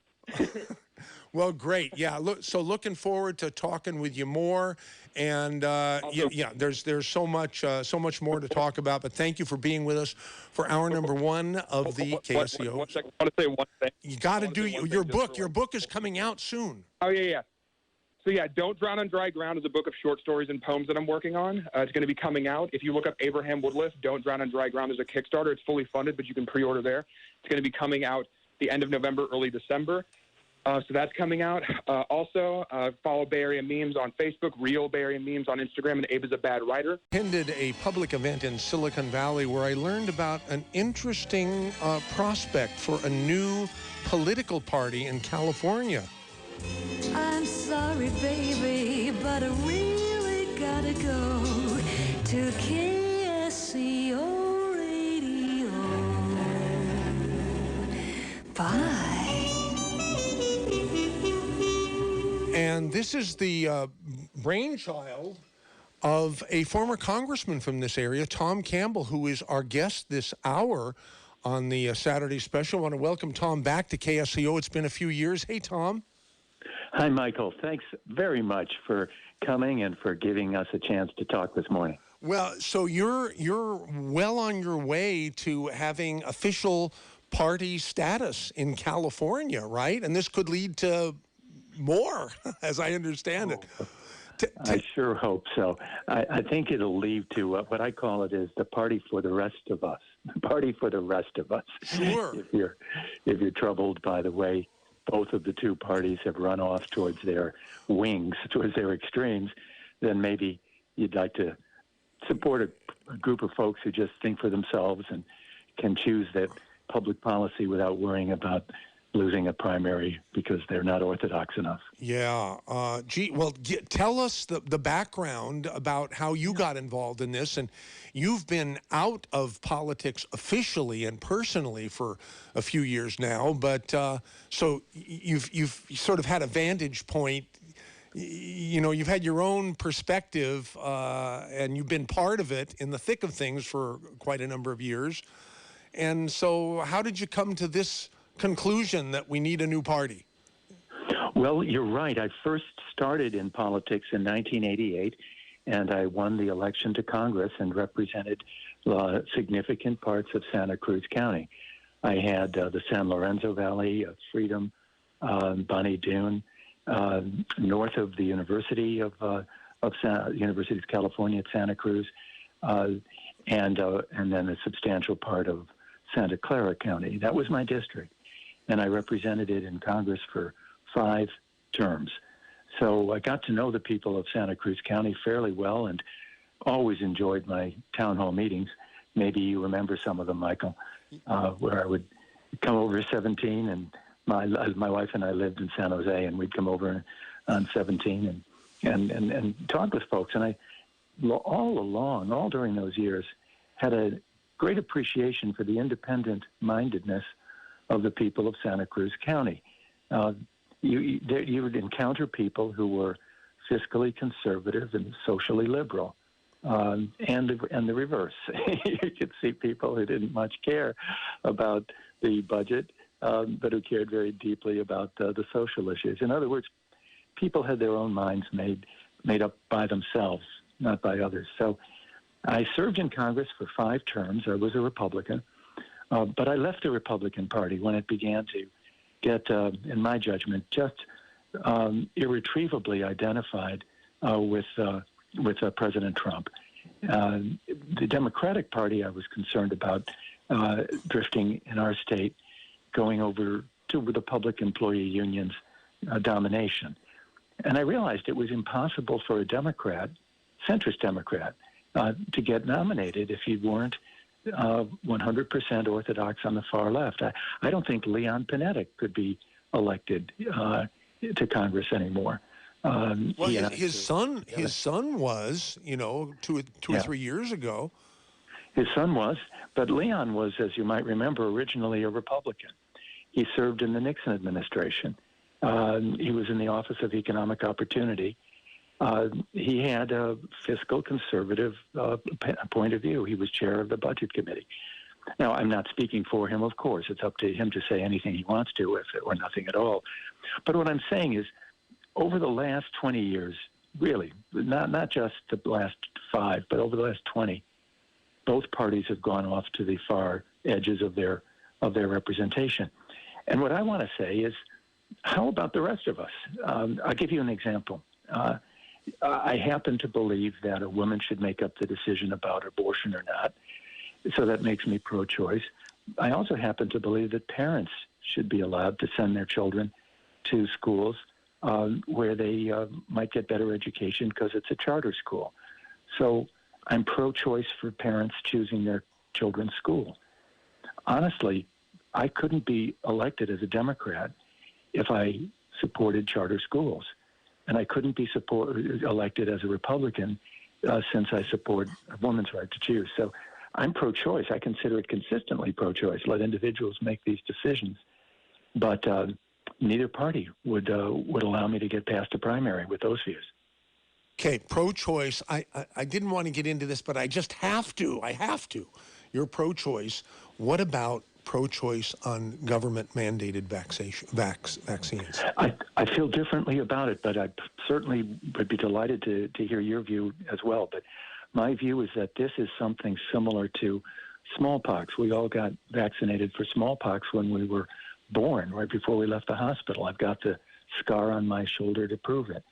Well, great. Yeah. Looking forward to talking with you more. And there's so much more to talk about. But thank you for being with us for hour number one of the KSCO. I want to say one thing. You got to do your book. Your book is coming out soon. Oh yeah. So yeah, Don't Drown on Dry Ground is a book of short stories and poems that I'm working on. It's going to be coming out. If you look up Abraham Woodliff, Don't Drown on Dry Ground is a Kickstarter. It's fully funded, but you can pre-order there. It's going to be coming out the end of November, early December. So that's coming out. Also, follow Bay Area Memes on Facebook, Real Bay Area Memes on Instagram, and Abe is a Bad Writer. Attended a public event in Silicon Valley where I learned about an interesting prospect for a new political party in California. I'm sorry, baby, but I really gotta go to KSCO Radio. Bye. And this is the brainchild of a former congressman from this area, Tom Campbell, who is our guest this hour on the Saturday special. I want to welcome Tom back to KSCO. It's been a few years. Hey, Tom. Hi, Michael. Thanks very much for coming and for giving us a chance to talk this morning. Well, so you're well on your way to having official party status in California, right? And this could lead to more, as I understand it. I sure hope so. I think it'll lead to what I call it is the party for the rest of us. The party for the rest of us. Sure. If you're troubled by the way both of the two parties have run off towards their wings, towards their extremes, then maybe you'd like to support a group of folks who just think for themselves and can choose that public policy without worrying about losing a primary because they're not orthodox enough. Yeah. Tell us the background about how you got involved in this. And you've been out of politics officially and personally for a few years now. But so you've sort of had a vantage point. You've had your own perspective, and you've been part of it in the thick of things for quite a number of years. And so how did you come to this conclusion that we need a new party? Well, you're right. I first started in politics in 1988, and I won the election to Congress and represented significant parts of Santa Cruz County. I had the San Lorenzo Valley, Freedom, Bonnie Doon, north of the University of University of California at Santa Cruz, and then a substantial part of Santa Clara County. That was my district, and I represented it in Congress for 5 terms. So I got to know the people of Santa Cruz County fairly well and always enjoyed my town hall meetings. Maybe you remember some of them, Michael, where I would come over 17, and my wife and I lived in San Jose, and we'd come over on 17 and talk with folks. And I, all during those years, had a great appreciation for the independent-mindedness of the people of Santa Cruz County. You would encounter people who were fiscally conservative and socially liberal, and the reverse. You could see people who didn't much care about the budget, but who cared very deeply about the social issues. In other words, people had their own minds made up by themselves, not by others. So I served in Congress for 5 terms. I was a Republican, but I left the Republican Party when it began to get, in my judgment, just irretrievably identified with President Trump. The Democratic Party, I was concerned about drifting in our state, going over to the public employee unions' domination. And I realized it was impossible for a Democrat, centrist Democrat, to get nominated if you weren't 100% orthodox on the far left. I don't think Leon Panetta could be elected to Congress anymore. Well, his son was, 2 or 3 years ago. His son was, but Leon was, as you might remember, originally a Republican. He served in the Nixon administration. He was in the Office of Economic Opportunity. He had a fiscal conservative point of view. He was chair of the Budget Committee. Now, I'm not speaking for him, of course. It's up to him to say anything he wants to, or nothing at all. But what I'm saying is, over the last 20 years, really, not just the last 5, but over the last 20, both parties have gone off to the far edges of their representation. And what I want to say is, how about the rest of us? I'll give you an example. I happen to believe that a woman should make up the decision about abortion or not, so that makes me pro-choice. I also happen to believe that parents should be allowed to send their children to schools where they might get better education because it's a charter school. So I'm pro-choice for parents choosing their children's school. Honestly, I couldn't be elected as a Democrat if I supported charter schools. And I couldn't be elected as a Republican since I support a woman's right to choose. So I'm pro-choice. I consider it consistently pro-choice. Let individuals make these decisions. But neither party would allow me to get past a primary with those views. Okay, pro-choice. I didn't want to get into this, but I just have to. I have to. You're pro-choice. What about pro-choice on government-mandated vaccines? I feel differently about it, but I certainly would be delighted to hear your view as well. But my view is that this is something similar to smallpox. We all got vaccinated for smallpox when we were born, right before we left the hospital. I've got the scar on my shoulder to prove it.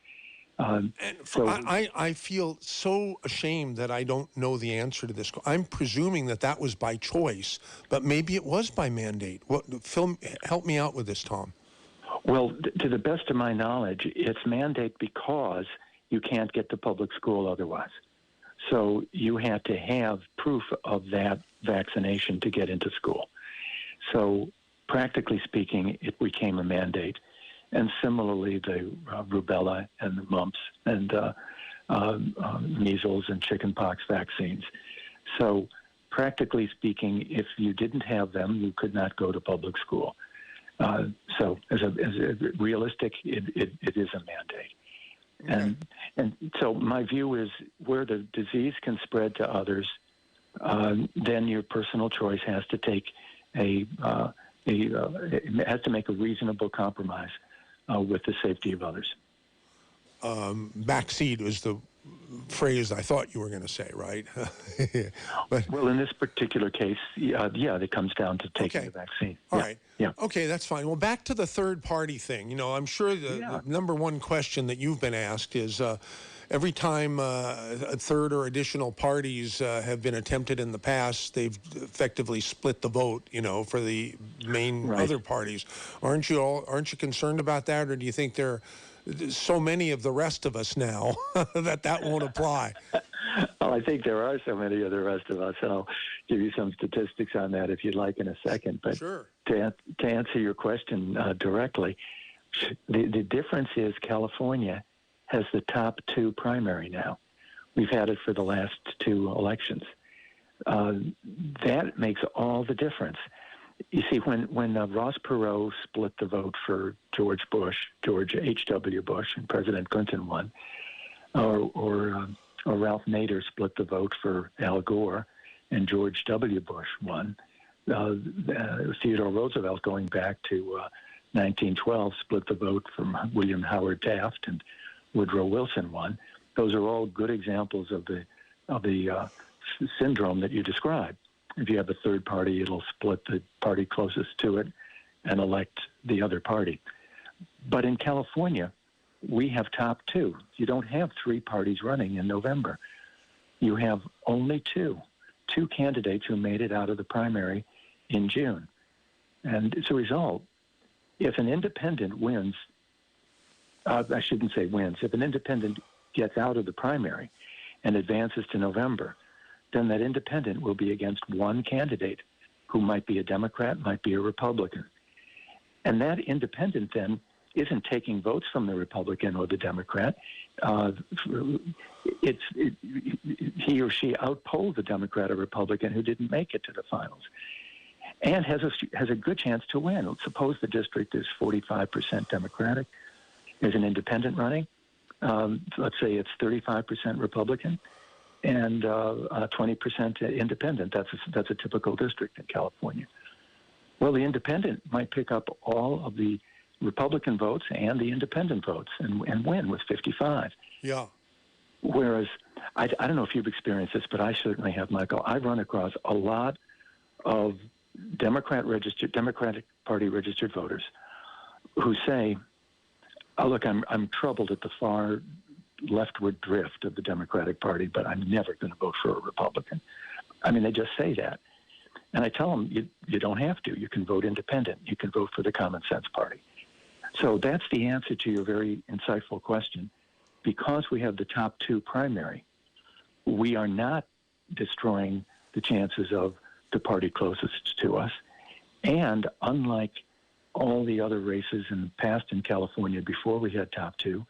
I feel so ashamed that I don't know the answer to this. I'm presuming that was by choice, but maybe it was by mandate. Help me out with this, Tom. Well, to the best of my knowledge, it's mandate because you can't get to public school otherwise. So you had to have proof of that vaccination to get into school. So practically speaking, it became a mandate. And similarly, the rubella and the mumps and measles and chickenpox vaccines. So practically speaking, if you didn't have them, you could not go to public school. So as a realistic, it is a mandate. And so my view is where the disease can spread to others, then your personal choice has to take it has to make a reasonable compromise with the safety of others. Backseat was the phrase I thought you were going to say, right? Well, in this particular case, it comes down to taking the vaccine. All right. Yeah. Okay, that's fine. Well, back to the third party thing. You know, I'm sure the number one question that you've been asked is every time a third or additional parties have been attempted in the past, they've effectively split the vote, you know, for the main other parties. Aren't you concerned about that, or do you think there are so many of the rest of us now that won't apply? Well, I think there are so many of the rest of us. I'll give you some statistics on that if you'd like in a second. But sure. To answer your question directly, the difference is California has the top two primary now. We've had it for the last two elections. That makes all the difference. You see, when Ross Perot split the vote for George H.W. Bush, and President Clinton won, or Ralph Nader split the vote for Al Gore, and George W. Bush won, Theodore Roosevelt, going back to 1912, split the vote from William Howard Taft, and Woodrow Wilson won. Those are all good examples of the syndrome that you described. If you have a third party, it'll split the party closest to it and elect the other party. But in California, we have top two. You don't have three parties running in November. You have only two candidates who made it out of the primary in June. And as a result, if an independent wins, I shouldn't say wins, if an independent gets out of the primary and advances to November, then that independent will be against one candidate who might be a Democrat, might be a Republican. And that independent then isn't taking votes from the Republican or the Democrat. He or she outpolled the Democrat or Republican who didn't make it to the finals, and has a good chance to win. Suppose the district is 45% Democratic. There's an independent running. Let's say it's 35% Republican and 20% independent. That's a typical district in California. Well, the independent might pick up all of the Republican votes and the independent votes and win with 55. Yeah. Whereas, I don't know if you've experienced this, but I certainly have, Michael. I've run across a lot of Democratic Party registered voters who say, "Oh, look, I'm troubled at the far leftward drift of the Democratic Party, but I'm never going to vote for a Republican." I mean, they just say that. And I tell them, you don't have to. You can vote independent. You can vote for the Common Sense Party. So that's the answer to your very insightful question. Because we have the top two primary, we are not destroying the chances of the party closest to us. And unlike all the other races in the past in California before we had top two,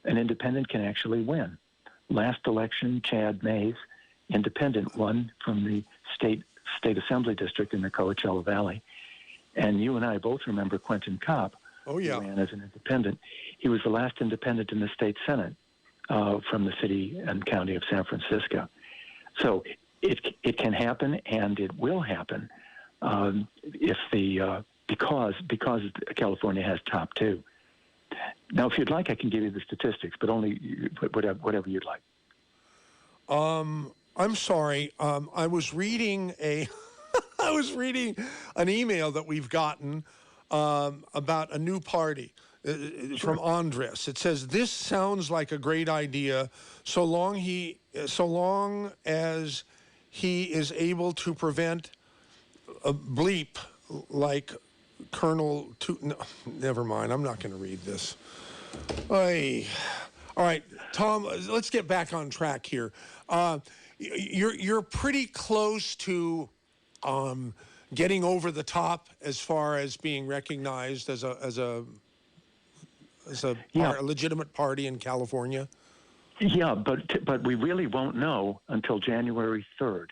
an independent can actually win. Last election, Chad Mays, independent, won from the state assembly district in the Coachella Valley. And you and I both remember Quentin Kopp, who ran as an independent. He was the last independent in the state Senate from the city and county of San Francisco. So it can happen, and it will happen. because California has top 2. Now, if you'd like, I can give you the statistics, but only whatever you'd like. I'm sorry. I was reading I was reading an email that we've gotten about a new party from Andres. It says, "This sounds like a great idea, so long as he is able to prevent a bleep like Colonel." No, never mind. I'm not going to read this. All right, Tom. Let's get back on track here. You're pretty close to getting over the top as far as being recognized as a legitimate party in California. Yeah, but we really won't know until January 3rd,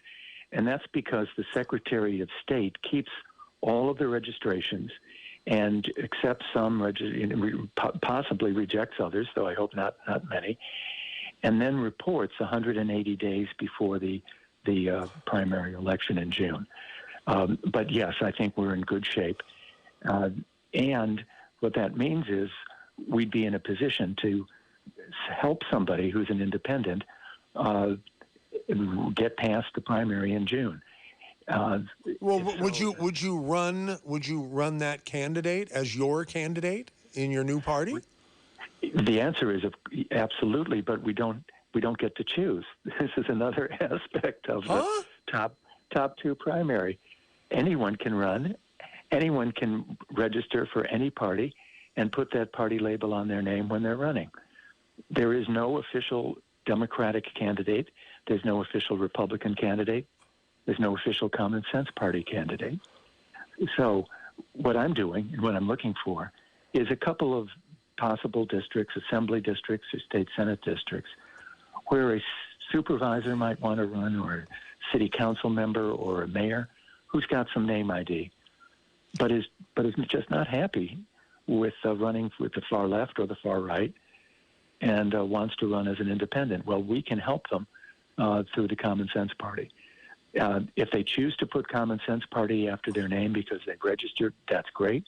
and that's because the Secretary of State keeps all of the registrations and accepts some, possibly rejects others, though I hope not many, and then reports 180 days before the primary election in June. But yes, I think we're in good shape. And what that means is we'd be in a position to help somebody who's an independent get past the primary in June. Would you run that candidate as your candidate in your new party? The answer is absolutely, but we don't get to choose. This is another aspect of the top 2 primary. Anyone can run, anyone can register for any party and put that party label on their name when they're running. There is no official Democratic candidate. There's no official Republican candidate. There's no official Common Sense Party candidate. So what I'm doing and what I'm looking for is a couple of possible districts, assembly districts or state senate districts, where a supervisor might want to run, or a city council member or a mayor who's got some name ID, but is just not happy with running with the far left or the far right, and wants to run as an independent. Well, we can help them through the Common Sense Party. If they choose to put Common Sense Party after their name because they've registered, that's great.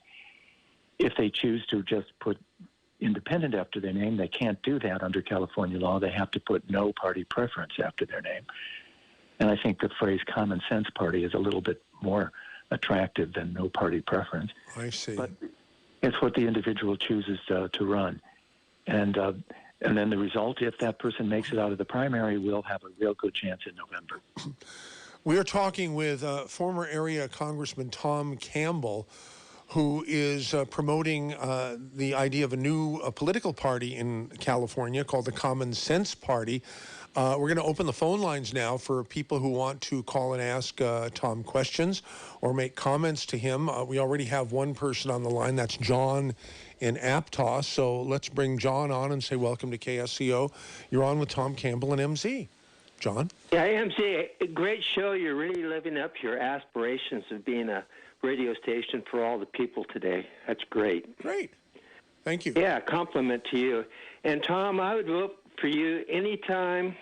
If they choose to just put independent after their name, they can't do that under California law. They have to put no party preference after their name. And I think the phrase Common Sense Party is a little bit more attractive than no party preference. I see. But it's what the individual chooses to run. And then the result, if that person makes it out of the primary, will have a real good chance in November. We are talking with former area Congressman Tom Campbell, who is promoting the idea of a new political party in California called the Common Sense Party. We're going to open the phone lines now for people who want to call and ask Tom questions or make comments to him. We already have one person on the line. That's John in Aptos. So let's bring John on and say welcome to KSCO. You're on with Tom Campbell and MZ. John? Yeah, MZ, a great show. You're really living up to your aspirations of being a radio station for all the people today. That's great. Great. Thank you. Yeah, compliment to you. And Tom, I would vote for you anytime,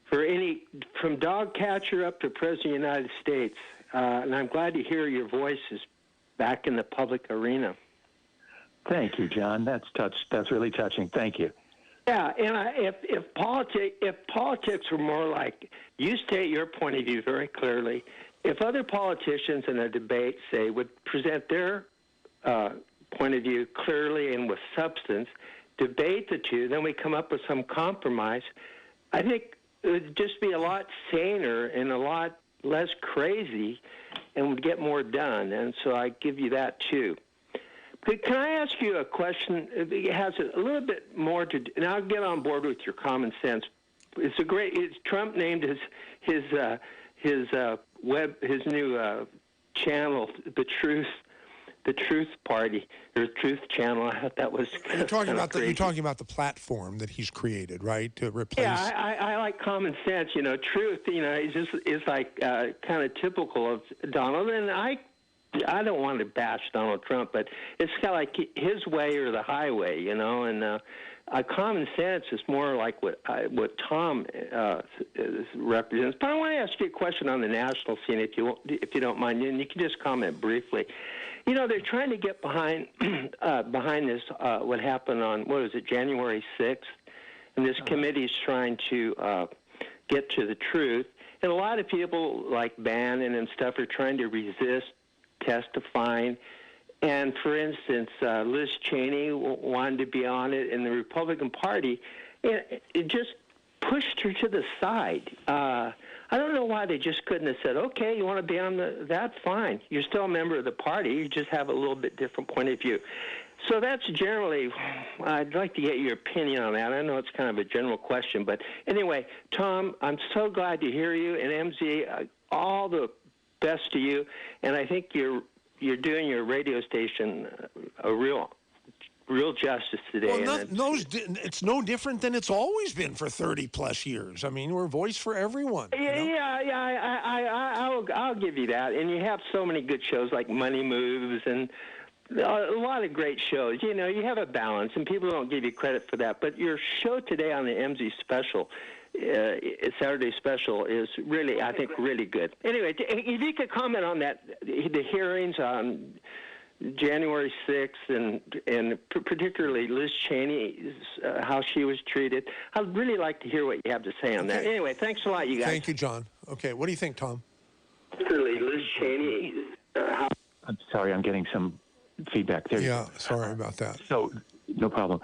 from dog catcher up to President of the United States. And I'm glad to hear your voice is back in the public arena. Thank you, John. That's really touching. Thank you. Yeah, and if politics were more like, you state your point of view very clearly, if other politicians in a debate, say, would present their point of view clearly and with substance, debate the two, then we come up with some compromise, I think it would just be a lot saner and a lot less crazy and would get more done. And so I give you that, too. But can I ask you a question? It has a little bit more to do, and I'll get on board with your common sense. Trump named his new channel the Truth Party, or Truth Channel. I thought that was You're talking about the platform that he's created, right? To replace. Yeah, I like common sense. Truth. Is like kind of typical of Donald, and I don't want to bash Donald Trump, but it's kind of like his way or the highway, and common sense is more like what Tom represents. But I want to ask you a question on the national scene, if you don't mind, and you can just comment briefly. You know, they're trying to get behind this. What happened on January 6th, and this committee is trying to get to the truth. And a lot of people like Bannon and stuff are trying to resist testifying. And, for instance, Liz Cheney wanted to be on it, and the Republican Party it just pushed her to the side. I don't know why they just couldn't have said, okay, you want to be on that? Fine. You're still a member of the party. You just have a little bit different point of view. So that's generally, I'd like to get your opinion on that. I know it's kind of a general question. But anyway, Tom, I'm so glad to hear you. And MZ, all the best to you. And I think you're doing your radio station a real justice today. Well, it's no different than it's always been for 30-plus years. I mean, we're a voice for everyone. I'll give you that. And you have so many good shows like Money Moves and a lot of great shows. You know, you have a balance, and people don't give you credit for that. But your show today on the MZ special, Saturday special, is really, I think, really good. Anyway, if you could comment on that, the hearings on January 6th and particularly Liz Cheney, how she was treated. I'd really like to hear what you have to say on that. Anyway, thanks a lot, you guys. Thank you, John. Okay, what do you think, Tom? Particularly Liz Cheney. I'm sorry, I'm getting some feedback there. Yeah, sorry about that. So, no problem.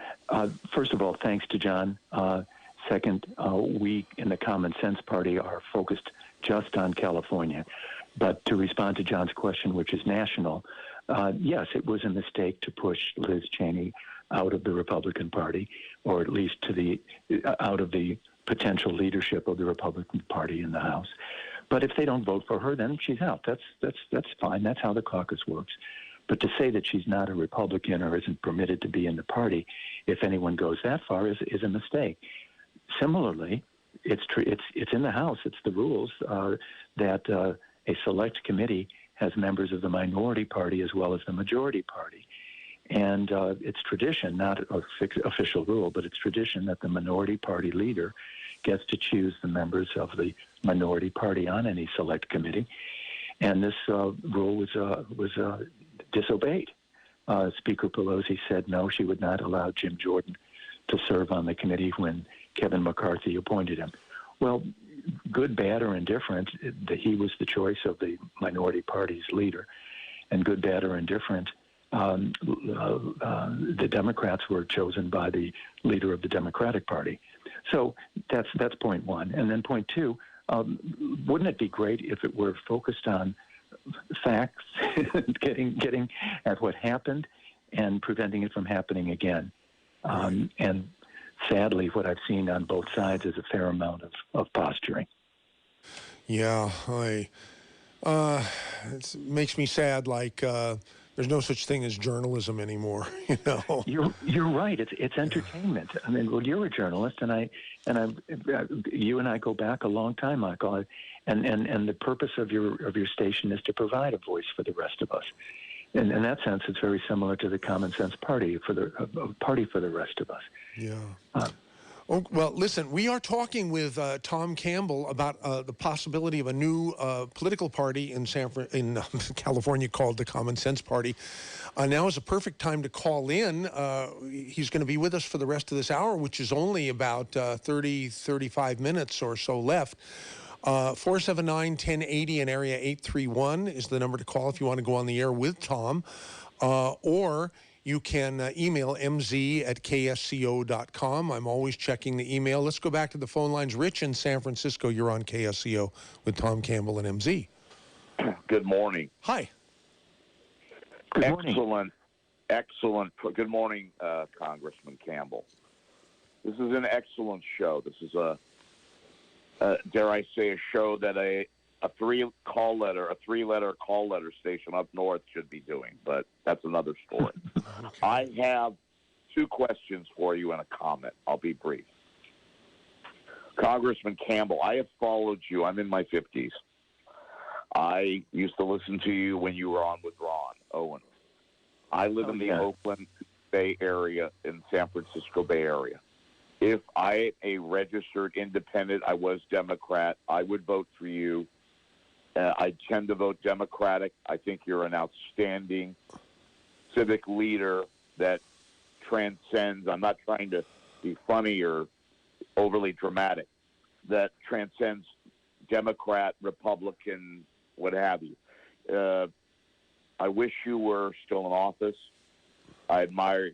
First of all, thanks to John. Second, we in the Common Sense Party are focused just on California. But to respond to John's question, which is national, yes, it was a mistake to push Liz Cheney out of the Republican Party, or at least out of the potential leadership of the Republican Party in the House. But if they don't vote for her, then she's out. That's fine. That's how the caucus works. But to say that she's not a Republican or isn't permitted to be in the party, if anyone goes that far, is a mistake. Similarly, it's in the House. It's the rules that a select committee has members of the minority party as well as the majority party. And it's tradition, not an official rule, but it's tradition that the minority party leader gets to choose the members of the minority party on any select committee. And this rule was disobeyed. Speaker Pelosi said no, she would not allow Jim Jordan to serve on the committee when Kevin McCarthy appointed him. Well, good, bad, or indifferent, he was the choice of the minority party's leader. And good, bad, or indifferent, the Democrats were chosen by the leader of the Democratic Party. So that's point one. And then point two, wouldn't it be great if it were focused on facts, getting at what happened and preventing it from happening again? And sadly, what I've seen on both sides is a fair amount of posturing. Yeah, it makes me sad. Like there's no such thing as journalism anymore. You know. You're right. It's entertainment. I mean, well, you're a journalist, and you and I go back a long time, Michael. And the purpose of your station is to provide a voice for the rest of us. And in that sense, it's very similar to the Common Sense Party, a party for the rest of us. Yeah. Well, listen, we are talking with Tom Campbell about the possibility of a new political party in California called the Common Sense Party. Now is a perfect time to call in. He's going to be with us for the rest of this hour, which is only about 35 minutes or so left. 479-1080 in area 831 is the number to call if you want to go on the air with Tom. Or you can email mz@ksco.com. I'm always checking the email. Let's go back to the phone lines. Rich in San Francisco, you're on KSCO with Tom Campbell and MZ. Good morning. Hi. Good morning. Excellent. Good morning, Congressman Campbell. This is an excellent show. This is dare I say, a show that a three-letter call letter station up north should be doing, but that's another story. Okay. I have two questions for you and a comment. I'll be brief. Congressman Campbell, I have followed you. I'm in my 50s. I used to listen to you when you were on with Ron Owen. I live in the Bay Area, in San Francisco Bay Area. If I a registered independent, I was Democrat, I would vote for you. I tend to vote Democratic. I think you're an outstanding civic leader that transcends, I'm not trying to be funny or overly dramatic, that transcends Democrat, Republican, what have you. I wish you were still in office. I admire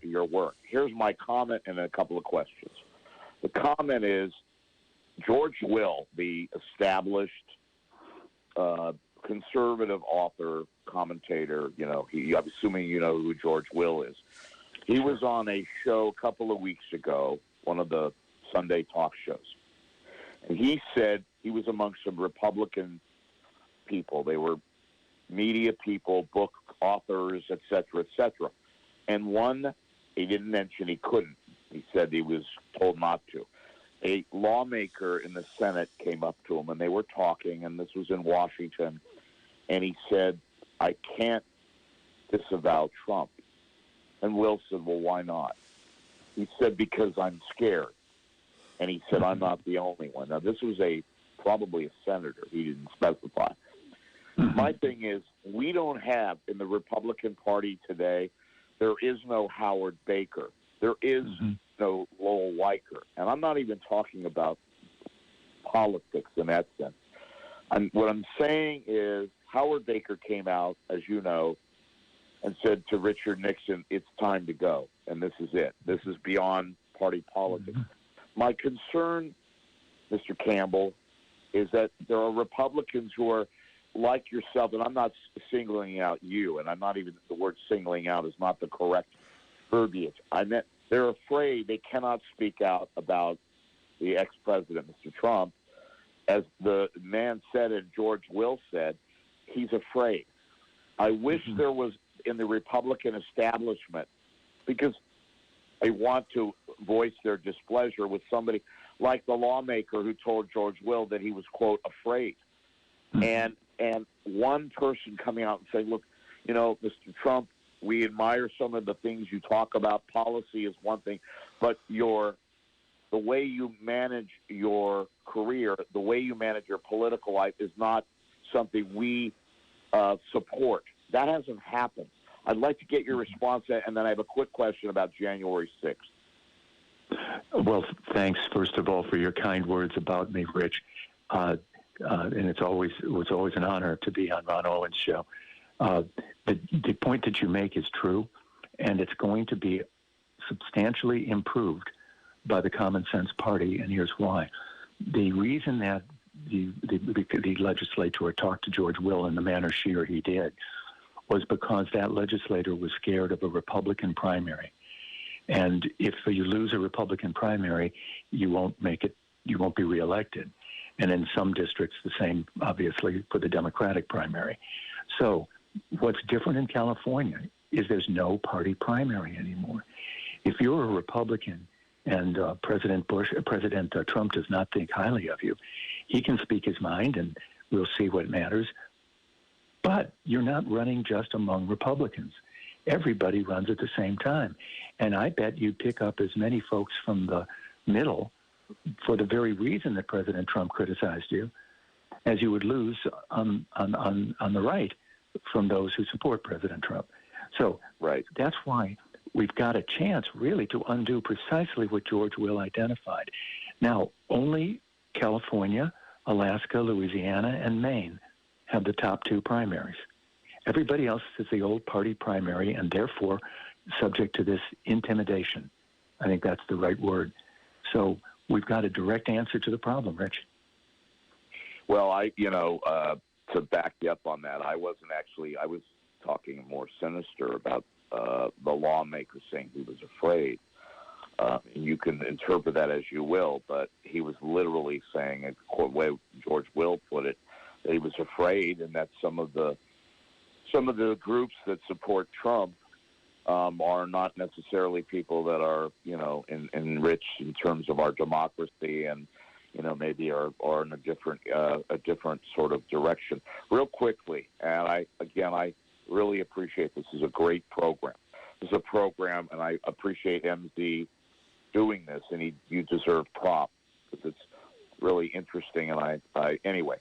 your work. Here's my comment and a couple of questions. The comment is George Will, the established conservative author, commentator, I'm assuming you know who George Will is. He was on a show a couple of weeks ago, one of the Sunday talk shows. And he said he was among some Republican people. They were media people, book authors, et cetera, and one, he didn't mention he couldn't. He said he was told not to. A lawmaker in the Senate came up to him, and they were talking, and this was in Washington, and he said, I can't disavow Trump. And Will said, well, why not? He said, because I'm scared. And he said, I'm not the only one. Now, this was probably a senator. He didn't specify. My thing is, we don't have, in the Republican Party today, there is no Howard Baker. There is no Lowell Weicker. And I'm not even talking about politics in that sense. What I'm saying is Howard Baker came out, as you know, and said to Richard Nixon, it's time to go, and this is it. This is beyond party politics. My concern, Mr. Campbell, is that there are Republicans who are like yourself, and I'm not singling out you, and I'm not even, the word singling out is not the correct verbiage. I meant they're afraid they cannot speak out about the ex-president, Mr. Trump. As the man said and George Will said, he's afraid. I wish there was in the Republican establishment, because they want to voice their displeasure with somebody like the lawmaker who told George Will that he was, quote, afraid. And one person coming out and saying, look, Mr. Trump, we admire some of the things you talk about. Policy is one thing, but the way you manage your career, the way you manage your political life is not something we support. That hasn't happened. I'd like to get your response, and then I have a quick question about January 6th. Well, thanks, first of all, for your kind words about me, Rich. And it was always an honor to be on Ron Owen's show. The point that you make is true, and it's going to be substantially improved by the Common Sense Party, and here's why. The reason that the legislature talked to George Will in the manner she or he did was because that legislator was scared of a Republican primary. And if you lose a Republican primary, you won't make it, you won't be reelected. And in some districts, the same, obviously, for the Democratic primary. So what's different in California is there's no party primary anymore. If you're a Republican and President Trump does not think highly of you, he can speak his mind and we'll see what matters. But you're not running just among Republicans. Everybody runs at the same time. And I bet you'd pick up as many folks from the middle for the very reason that President Trump criticized you, as you would lose on the right from those who support President Trump. So that's why we've got a chance really to undo precisely what George Will identified. Now, only California, Alaska, Louisiana, and Maine have the top two primaries. Everybody else is the old party primary and therefore subject to this intimidation. I think that's the right word. So we've got a direct answer to the problem, Rich. Well, to back you up on that, I was talking more sinister about the lawmaker saying he was afraid. You can interpret that as you will, but he was literally saying, the way George Will put it, that he was afraid, and that some of the groups that support Trump are not necessarily people that are, enriched in terms of our democracy, and maybe are in a different sort of direction. Real quickly, and I really appreciate this is a great program. is a program, and I appreciate MZ doing this, and you deserve props because it's really interesting. And anyway,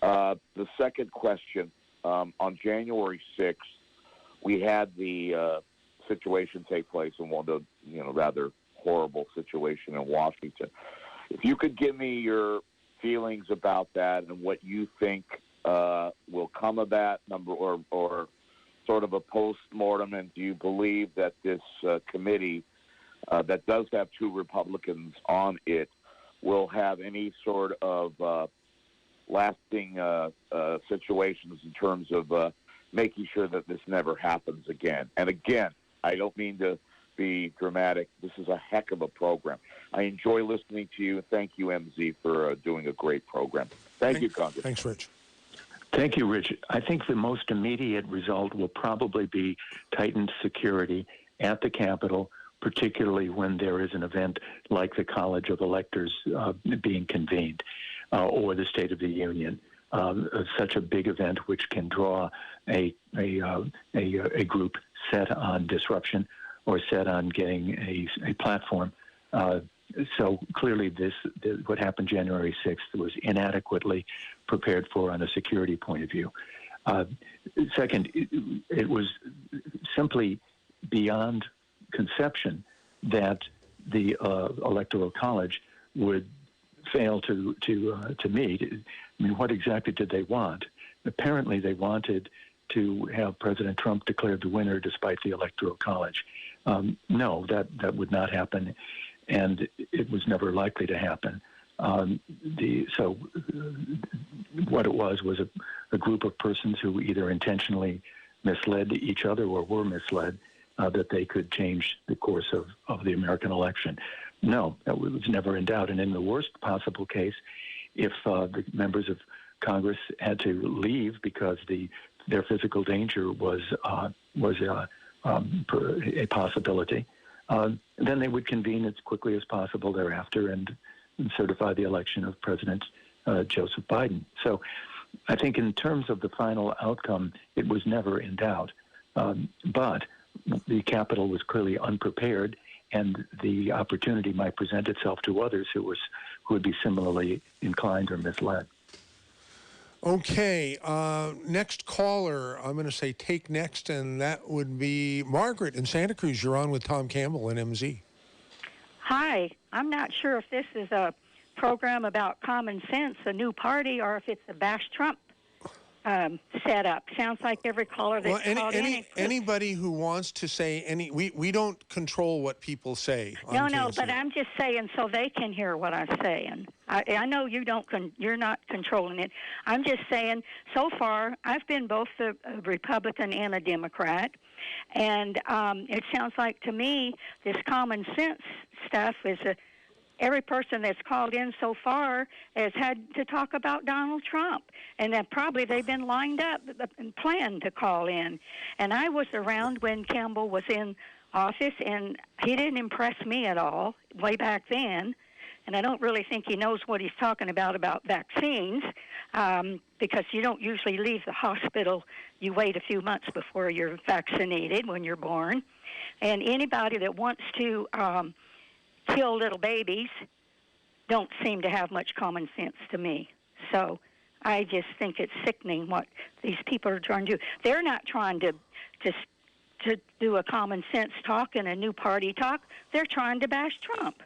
the second question, on January 6th, we had the situation take place in one of the rather horrible situation in Washington. If you could give me your feelings about that and what you think will come of that number, or sort of a post-mortem, and do you believe that this committee that does have 2 Republicans on it will have any sort of lasting situations in terms of making sure that this never happens again? And again, I don't mean to be dramatic. This is a heck of a program. I enjoy listening to you. Thank you, MZ, for doing a great program. Thank you, Congress. Thanks, Rich. Thank you, Rich. I think the most immediate result will probably be tightened security at the Capitol, particularly when there is an event like the College of Electors being convened, or the State of the Union. Such a big event which can draw a group set on disruption or set on getting a platform. So clearly what happened January 6th was inadequately prepared for on a security point of view. Second, it was simply beyond conception that the Electoral College would fail to meet. I mean, what exactly did they want? Apparently, they wanted to have President Trump declared the winner despite the Electoral College. No, that would not happen, and it was never likely to happen. So what it was a group of persons who either intentionally misled each other or were misled that they could change the course of the American election. No, that was never in doubt. And in the worst possible case, if the members of Congress had to leave because their physical danger was a possibility, then they would convene as quickly as possible thereafter and certify the election of President Joseph Biden. So I think in terms of the final outcome, it was never in doubt. But the Capitol was clearly unprepared, and the opportunity might present itself to others who would be similarly inclined or misled. Okay, next caller, I'm going to say take next, and that would be Margaret in Santa Cruz. You're on with Tom Campbell and MZ. Hi, I'm not sure if this is a program about common sense, a new party, or if it's a Bash Trump setup. Sounds like every caller that's called in. Anybody who wants to say we don't control what people say. No, but I'm just saying so they can hear what I'm saying. I know you don't. You're not controlling it. I'm just saying. So far, I've been both a Republican and a Democrat, and it sounds like to me this common sense stuff is every person that's called in so far has had to talk about Donald Trump, and that probably they've been lined up and planned to call in. And I was around when Campbell was in office, and he didn't impress me at all way back then. And I don't really think he knows what he's talking about vaccines, because you don't usually leave the hospital. You wait a few months before you're vaccinated when you're born. And anybody that wants to kill little babies don't seem to have much common sense to me. So I just think it's sickening what these people are trying to do. They're not trying to do a common sense talk and a new party talk. They're trying to bash Trump.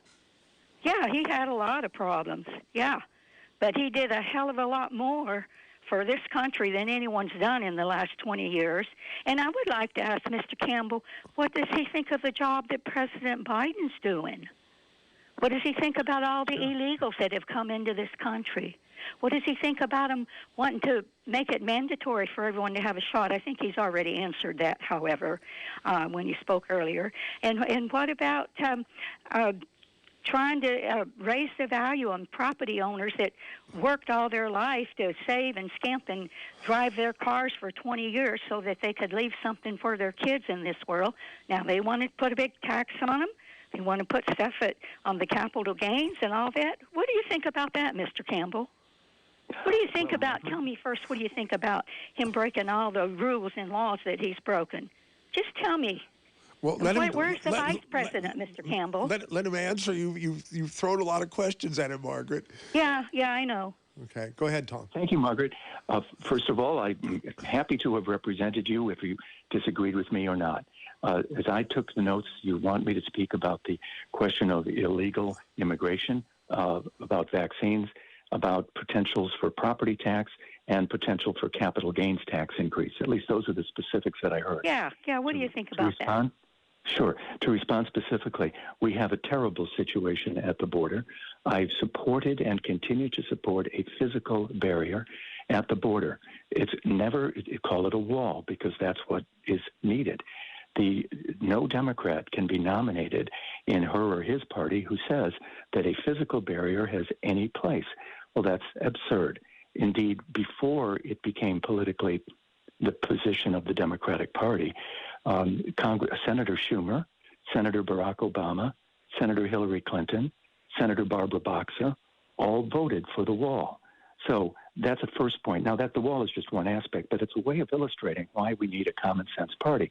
Yeah, he had a lot of problems. Yeah, but he did a hell of a lot more for this country than anyone's done in the last 20 years. And I would like to ask Mr. Campbell, what does he think of the job that President Biden's doing? What does he think about all the illegals that have come into this country? What does he think about him wanting to make it mandatory for everyone to have a shot? I think he's already answered that, however, when he spoke earlier. And what about trying to raise the value on property owners that worked all their life to save and scamp and drive their cars for 20 years so that they could leave something for their kids in this world? Now they want to put a big tax on them. They want to put stuff on the capital gains and all that. What do you think about that, Mr. Campbell? What do you think about, tell me first, what do you think about him breaking all the rules and laws that he's broken? Just tell me. Well, let him, where's the vice president, Mr. Campbell? Let him answer. You've thrown a lot of questions at him, Margaret. Yeah, I know. Okay, go ahead, Tom. Thank you, Margaret. First of all, I'm happy to have represented you if you disagreed with me or not. As I took the notes, you want me to speak about the question of illegal immigration, about vaccines, about potentials for property tax, and potential for capital gains tax increase. At least those are the specifics that I heard. Yeah. What do you think about that? Sure. To respond specifically, we have a terrible situation at the border. I've supported and continue to support a physical barrier at the border. It's never, call it a wall, because that's what is needed. No Democrat can be nominated in her or his party who says that a physical barrier has any place. Well, that's absurd. Indeed, before it became politically the position of the Democratic Party, Senator Schumer, Senator Barack Obama, Senator Hillary Clinton, Senator Barbara Boxer all voted for the wall. So that's a first point. Now, that the wall is just one aspect, but it's a way of illustrating why we need a common sense party.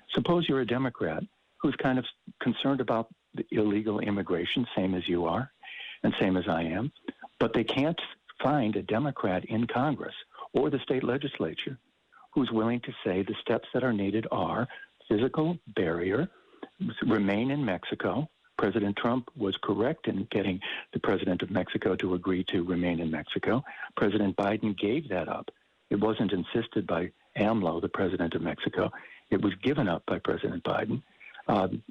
Suppose you're a Democrat who's kind of concerned about the illegal immigration, same as you are and same as I am, but they can't find a Democrat in Congress or the state legislature who's willing to say the steps that are needed are physical barrier, remain in Mexico. President Trump was correct in getting the president of Mexico to agree to remain in Mexico. President Biden gave that up. It wasn't insisted by AMLO, the president of Mexico. It was given up by President Biden.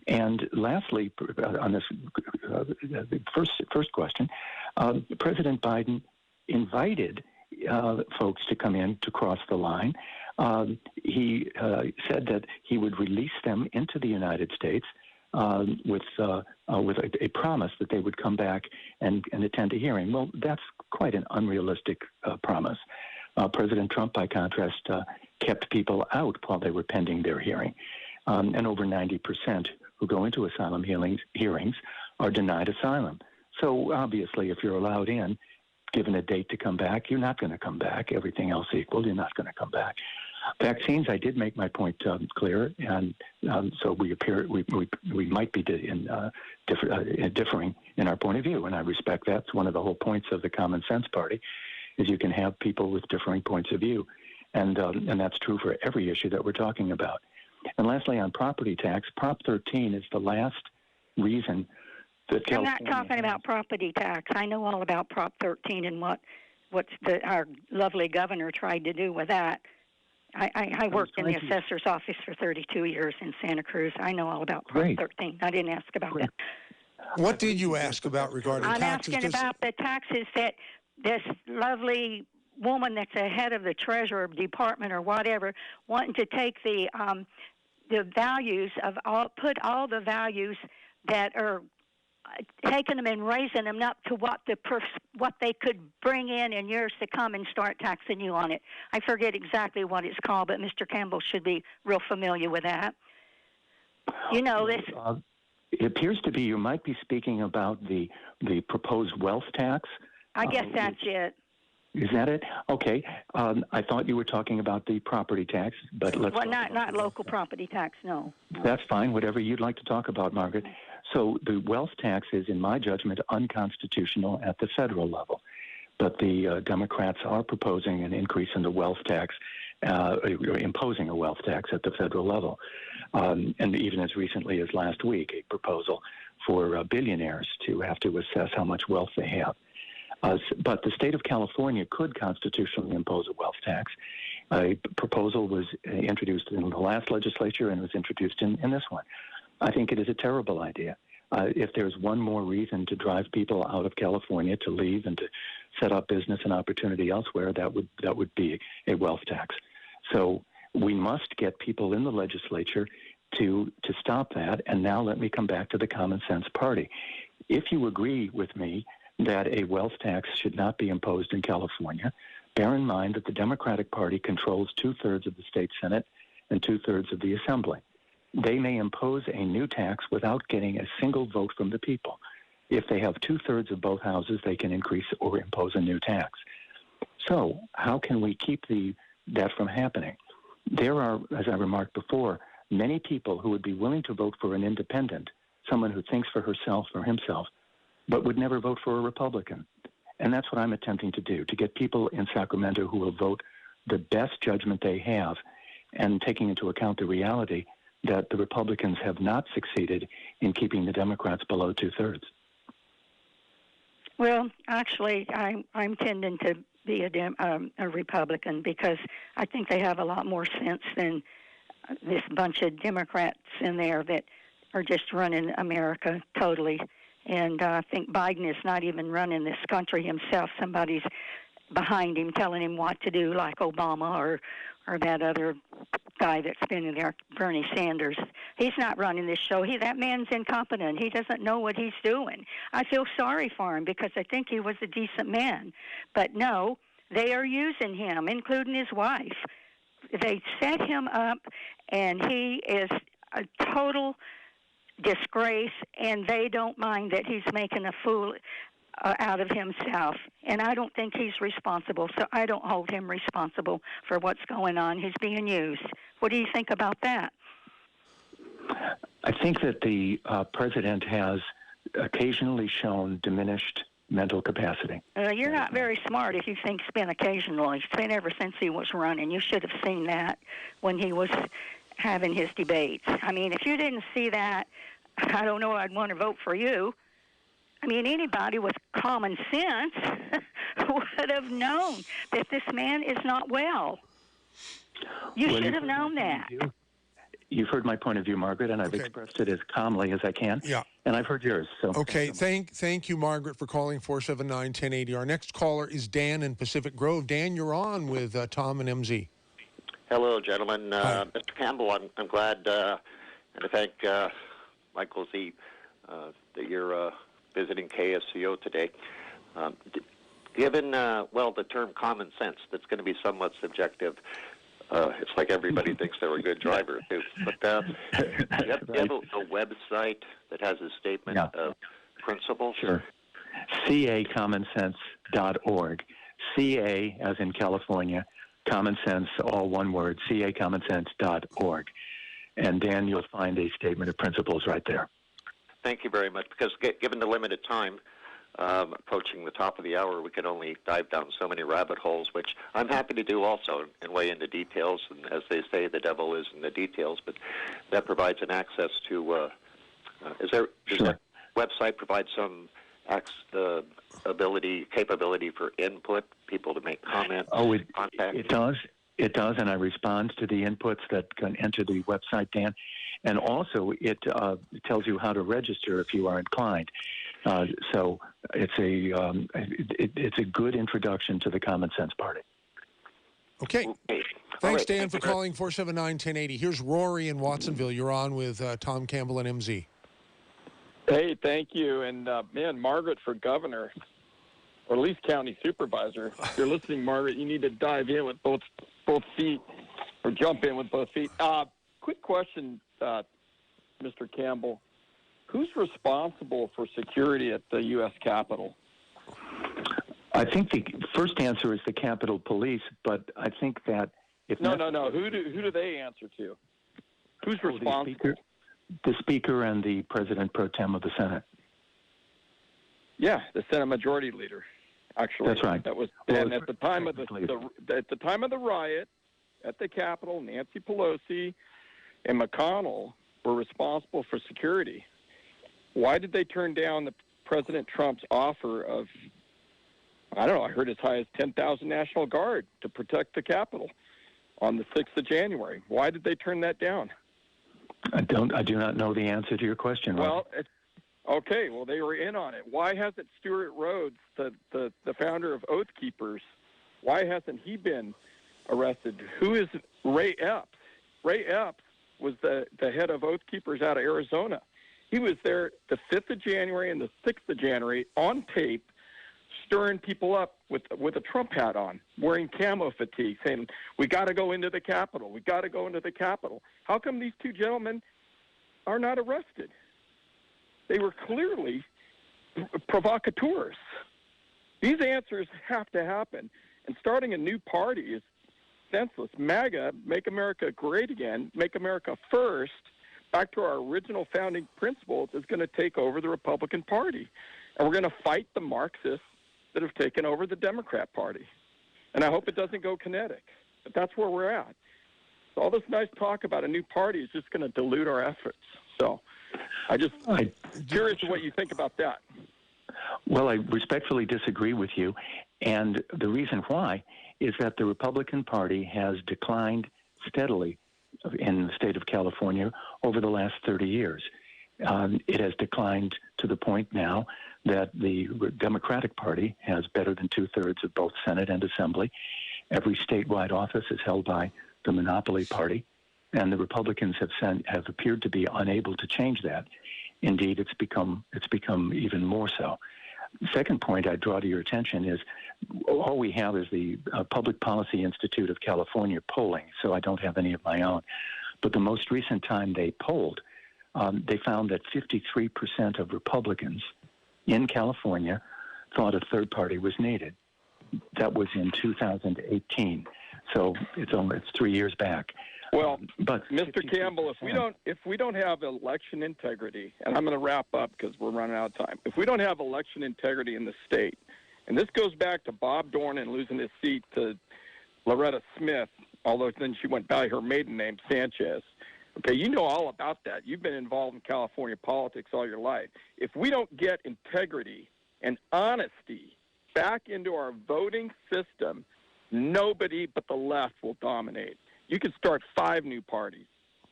And lastly, on this first question, President Biden invited folks to come in to cross the line. He said that he would release them into the United States with a promise that they would come back and attend a hearing. Well, that's quite an unrealistic promise. President Trump, by contrast, kept people out while they were pending their hearing. And over 90% who go into asylum hearings are denied asylum. So obviously, if you're allowed in, given a date to come back, you're not going to come back. Everything else equal, you're not going to come back. Vaccines, I did make my point clear, and so we might be differing in our point of view, and I respect that. It's one of the whole points of the Common Sense Party, is you can have people with differing points of view, and that's true for every issue that we're talking about. And lastly, on property tax, Prop 13 is the last reason that I'm not talking about property tax. I know all about Prop 13 and what our lovely governor tried to do with that. I worked in the assessor's office for 32 years in Santa Cruz. I know all about Prop 13. I didn't ask about that. What did you ask about regarding taxes? I'm asking about the taxes that this lovely woman that's the head of the Treasury Department or whatever, wanting to take the values of put all the values that are taking them and raising them up to what they could bring in years to come and start taxing you on it. I forget exactly what it's called, but Mr. Campbell should be real familiar with that. You know this. It appears to be you might be speaking about the proposed wealth tax. I guess that's it. Is that it? Okay. I thought you were talking about the property tax, but let's. Well, not local property tax. No. That's fine. Whatever you'd like to talk about, Margaret. So the wealth tax is, in my judgment, unconstitutional at the federal level. But the Democrats are proposing an increase in the wealth tax, imposing a wealth tax at the federal level. And even as recently as last week, a proposal for billionaires to have to assess how much wealth they have. But the state of California could constitutionally impose a wealth tax. A proposal was introduced in the last legislature and was introduced in this one. I think it is a terrible idea. If there's one more reason to drive people out of California to leave and to set up business and opportunity elsewhere, that would be a wealth tax. So we must get people in the legislature to stop that. And now let me come back to the Common Sense Party. If you agree with me that a wealth tax should not be imposed in California, bear in mind that the Democratic Party controls 2/3 of the state Senate and 2/3 of the Assembly. They may impose a new tax without getting a single vote from the people. If they have 2/3 of both houses, they can increase or impose a new tax. So how can we keep that from happening? There are, as I remarked before, many people who would be willing to vote for an independent, someone who thinks for herself or himself, but would never vote for a Republican. And that's what I'm attempting to do, to get people in Sacramento who will vote the best judgment they have, and taking into account the reality that the Republicans have not succeeded in keeping the Democrats below two-thirds. Well, actually, I'm tending to be a Republican because I think they have a lot more sense than this bunch of Democrats in there that are just running America totally. And I think Biden is not even running this country himself. Somebody's behind him telling him what to do, like Obama or that other guy that's been in there, Bernie Sanders. He's not running this show. That man's incompetent. He doesn't know what he's doing. I feel sorry for him because I think he was a decent man. But no, they are using him, including his wife. They set him up, and he is a total disgrace, and they don't mind that he's making a fool out of himself. And I don't think he's responsible, so I don't hold him responsible for what's going on. He's being used. What do you think about that? I think that the president has occasionally shown diminished mental capacity. You're not very smart if you think it's been occasionally. It's been ever since he was running. You should have seen that when he was having his debates. I mean, if you didn't see that, I don't know, I'd want to vote for you. I mean, anybody with common sense would have known that this man is not well. You should have known that. You've heard my point of view, Margaret, and I've expressed it as calmly as I can. Yeah. And I've heard yours. So okay, thank you, Margaret, for calling 479-1080. Our next caller is Dan in Pacific Grove. Dan, you're on with Tom and MZ. Hello, gentlemen. Mr. Campbell, I'm glad, and I thank Michael Z. That you're visiting KSCO today. Given, the term common sense, that's going to be somewhat subjective. It's like everybody thinks they're a good driver, too. But you have a website that has a statement of principles? Sure. CACommonsense.org. CA, as in California, Common Sense, all one word, CACommonsense.org. And Dan, you'll find a statement of principles right there. Thank you very much, because given the limited time, approaching the top of the hour, we can only dive down so many rabbit holes, which I'm happy to do also and weigh into details. And as they say, the devil is in the details, but that provides an access to, does that website provide some capability for input, people to make comments, contact? It does. It does, and I respond to the inputs that can enter the website, Dan. And also, it tells you how to register if you are inclined. So it's a good introduction to the Common Sense Party. Okay. Thanks, Dan, for calling 479-1080. Here's Rory in Watsonville. You're on with Tom Campbell and MZ. Hey, thank you. And, man, Margaret for governor, or at least county supervisor. If you're listening, Margaret, you need to dive in with both feet, or jump in with both feet. Quick question, Mr. Campbell. Who's responsible for security at the U.S. Capitol? I think the first answer is the Capitol Police, but I think that if No. Who do they answer to? Who's responsible? The Speaker and the President Pro Tem of the Senate. Yeah, the Senate Majority Leader. Actually, that's right. That was and at the time of the riot at the Capitol, Nancy Pelosi and McConnell were responsible for security. Why did they turn down the President Trump's offer of, I don't know, I heard as high as 10,000 National Guard to protect the Capitol on the 6th of January? Why did they turn that down? I do not know the answer to your question, Rob. Well, they were in on it. Why hasn't Stuart Rhodes, the founder of Oath Keepers, why hasn't he been arrested? Who is Ray Epps? Ray Epps was the head of Oath Keepers out of Arizona. He was there the 5th of January and the 6th of January on tape, stirring people up with a Trump hat on, wearing camo fatigue, saying, we got to go into the Capitol. We got to go into the Capitol. How come these two gentlemen are not arrested? They were clearly provocateurs. These answers have to happen. And starting a new party senseless. MAGA, Make America Great Again, Make America First, back to our original founding principles, is going to take over the Republican Party. And we're going to fight the Marxists that have taken over the Democrat Party. And I hope it doesn't go kinetic. But that's where we're at. So all this nice talk about a new party is just going to dilute our efforts. So I'm curious what you think about that. Well, I respectfully disagree with you. And the reason why is that the Republican Party has declined steadily in the state of California over the last 30 years. It has declined to the point now that the Democratic Party has better than 2/3 of both Senate and Assembly. Every statewide office is held by the monopoly party, and the Republicans have appeared to be unable to change that. Indeed, it's become even more so. The second point I draw to your attention is all we have is the Public Policy Institute of California polling, so I don't have any of my own. But the most recent time they polled, they found that 53% of Republicans in California thought a third party was needed. That was in 2018, so it's 3 years back. Well, but Mr. Campbell, if we don't have election integrity, and I'm going to wrap up because we're running out of time. If we don't have election integrity in the state, and this goes back to Bob Dornan losing his seat to Loretta Smith, although then she went by her maiden name, Sanchez. Okay, you know all about that. You've been involved in California politics all your life. If we don't get integrity and honesty back into our voting system, nobody but the left will dominate. You could start 5 new parties,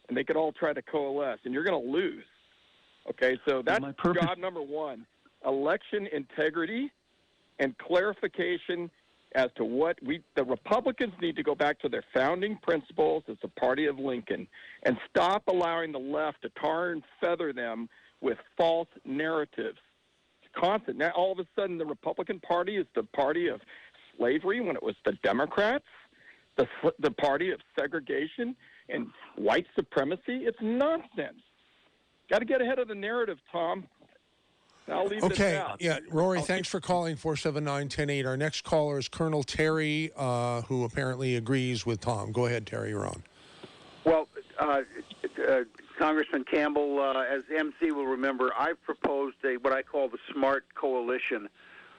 and they could all try to coalesce, and you're going to lose. Okay, so that's job number one, election integrity and clarification as to what the Republicans need to go back to their founding principles as the party of Lincoln and stop allowing the left to tar and feather them with false narratives. It's constant. Now, all of a sudden, the Republican Party is the party of slavery when it was the Democrats, the party of segregation and white supremacy. It's nonsense. Got to get ahead of the narrative, Tom. I'll leave it at that. Yeah, Rory, thanks for calling 479-1080. Our next caller is Colonel Terry, who apparently agrees with Tom. Go ahead, Terry, you're on. Well, Congressman Campbell, as MC will remember, I've proposed what I call the SMART coalition,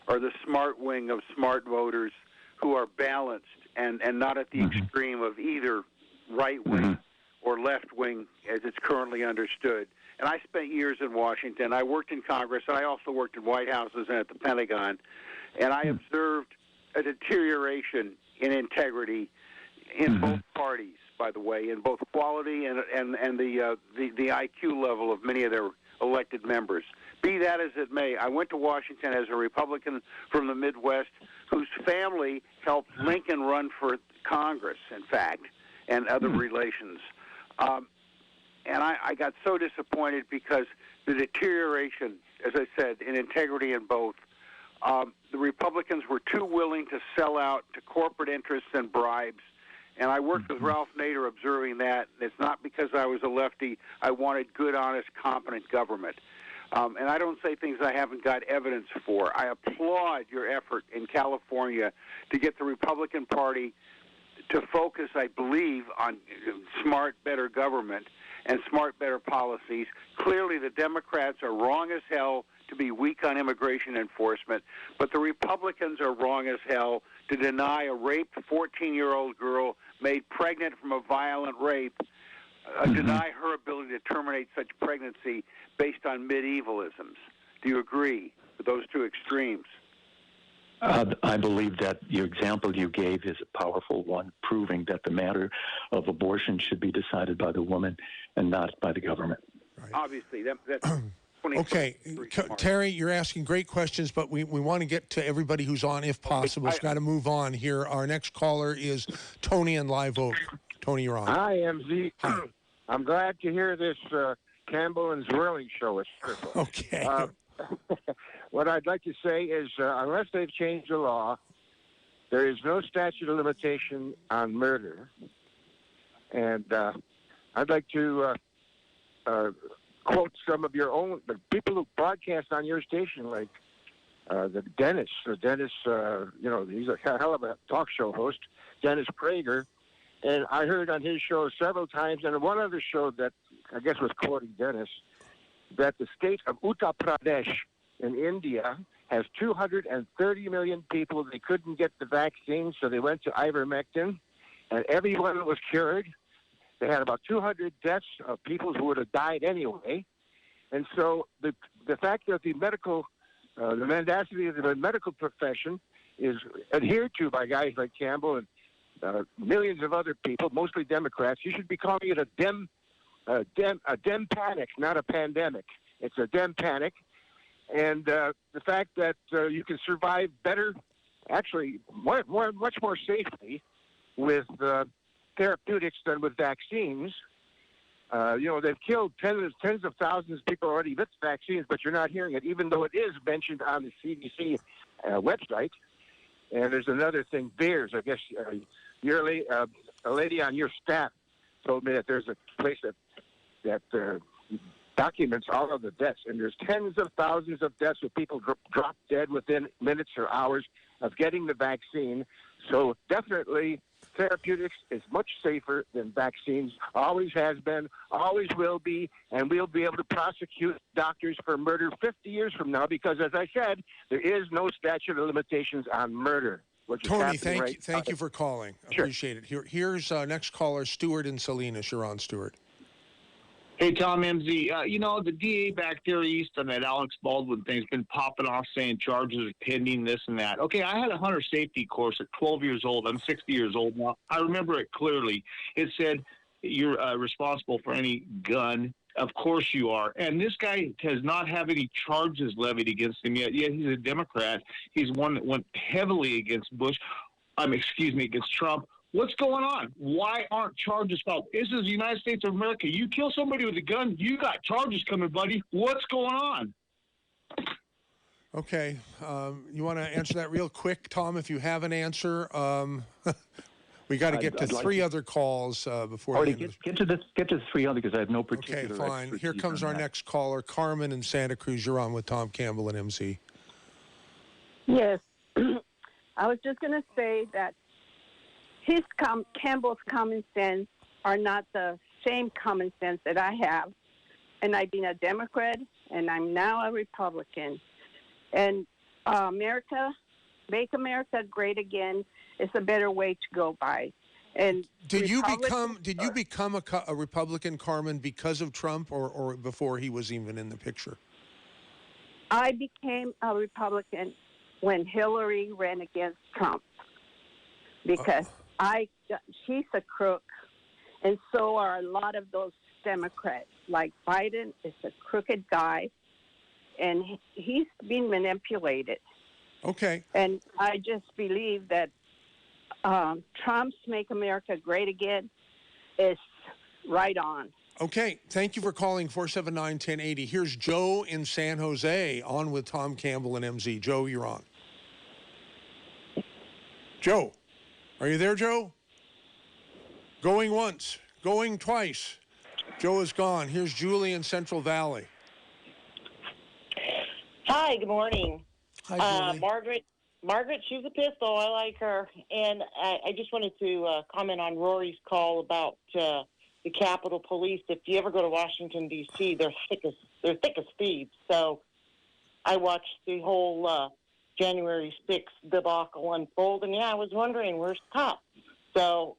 or the SMART wing of smart voters who are balanced and not at the extreme of either right wing or left wing as it's currently understood. And I spent years in Washington. I worked in Congress, and I also worked in White Houses and at the Pentagon. And I observed a deterioration in integrity in both parties, by the way, in both quality and the IQ level of many of their elected members. Be that as it may, I went to Washington as a Republican from the Midwest whose family helped Lincoln run for Congress, in fact, and other relations. And I got so disappointed because the deterioration, as I said, in integrity in both, the Republicans were too willing to sell out to corporate interests and bribes. And I worked with Ralph Nader observing that. It's not because I was a lefty. I wanted good, honest, competent government. And I don't say things I haven't got evidence for. I applaud your effort in California to get the Republican Party to focus, I believe, on smart, better government and smart, better policies. Clearly, the Democrats are wrong as hell to be weak on immigration enforcement, but the Republicans are wrong as hell to deny a raped 14-year-old girl made pregnant from a violent rape, deny her ability to terminate such pregnancy based on medievalisms. Do you agree with those two extremes? I believe that your example you gave is a powerful one, proving that the matter of abortion should be decided by the woman and not by the government. Right. Obviously, that's okay, Terry, you're asking great questions, but we want to get to everybody who's on if possible. It's got to move on here. Our next caller is Tony in Live Oak. Tony, you're on. Hi, MZ. Hi. I'm glad to hear this Campbell and Zwerling show. It's wonderful. Okay. What I'd like to say is, unless they've changed the law, there is no statute of limitation on murder. And I'd like to quote some of your own, the people who broadcast on your station, like the Dennis, he's a hell of a talk show host, Dennis Prager. And I heard on his show several times, and one other show that I guess was quoting Dennis, that the state of Uttar Pradesh in India has 230 million people. They couldn't get the vaccine, so they went to ivermectin, and everyone was cured. They had about 200 deaths of people who would have died anyway. And so the fact that the mendacity of the medical profession is adhered to by guys like Campbell and millions of other people, mostly Democrats, you should be calling it a dem panic, not a pandemic. It's a dem panic. And the fact that you can survive better, actually much more safely with therapeutics than with vaccines. They've killed tens of thousands of people already with vaccines, but you're not hearing it, even though it is mentioned on the CDC website. And there's another thing, beers. I guess a lady on your staff told me that there's a place that documents all of the deaths, and there's tens of thousands of deaths of people drop dead within minutes or hours of getting the vaccine. So definitely therapeutics is much safer than vaccines, always has been, always will be, and we'll be able to prosecute doctors for murder 50 years from now because, as I said, there is no statute of limitations on murder. Tony, thank you for calling. Sure. Appreciate it. Here's next caller, Stuart in Salinas. You're on, Stuart. Hey, Tom MZ. The DA back there east on that Alex Baldwin thing's been popping off saying charges are pending, this and that. Okay, I had a hunter safety course at 12 years old. I'm 60 years old now. I remember it clearly. It said you're responsible for any gun. Of course you are. And this guy does not have any charges levied against him yet. Yet he's a Democrat. He's one that went heavily against against Trump. What's going on? Why aren't charges filed? This is the United States of America. You kill somebody with a gun, you got charges coming, buddy. What's going on? Okay. You want to answer that real quick, Tom, if you have an answer? We got to get to three other calls before get to the three other because I have no particular. Okay, fine. Here comes our next caller, Carmen in Santa Cruz. You're on with Tom Campbell and MC. Yes. I was just going to say that Campbell's common sense are not the same common sense that I have. And I've been a Democrat, and I'm now a Republican. And make America great again is a better way to go by. And did you become a Republican, Carmen, because of Trump or before he was even in the picture? I became a Republican when Hillary ran against Trump because she's a crook, and so are a lot of those Democrats. Like Biden is a crooked guy, and he's been manipulated. Okay. And I just believe that Trump's Make America Great Again is right on. Okay. Thank you for calling 479-1080. Here's Joe in San Jose on with Tom Campbell and MZ. Joe, you're on. Joe. Are you there, Joe? Going once, going twice. Joe is gone. Here's Julie in Central Valley. Hi, good morning. Hi, Julie. Margaret, she's a pistol. I like her. And I just wanted to comment on Rory's call about the Capitol Police. If you ever go to Washington, D.C., they're thick as thieves. So I watched the whole January 6th debacle unfold, and I was wondering, where's the cops? So,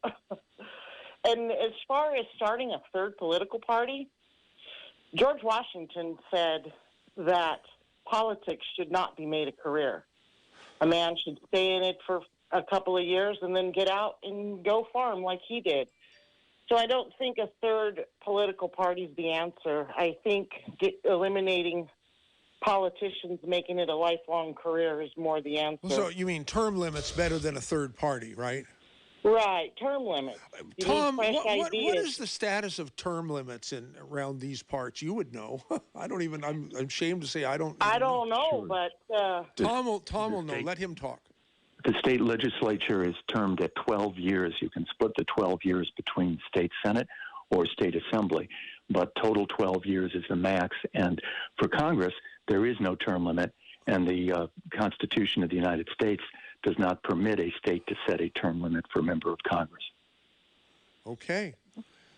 and as far as starting a third political party, George Washington said that politics should not be made a career. A man should stay in it for a couple of years and then get out and go farm like he did. So I don't think a third political party is the answer. I think eliminating politicians, making it a lifelong career is more the answer. So you mean term limits better than a third party, right? Right, term limits. Tom, what is the status of term limits around these parts? You would know. I'm ashamed to say I don't. I don't know, but Tom will know. Let him talk. The state legislature is termed at 12 years. You can split the 12 years between state senate or state assembly, but total 12 years is the max. And for Congress, there is no term limit, and the Constitution of the United States does not permit a state to set a term limit for a member of Congress. Okay.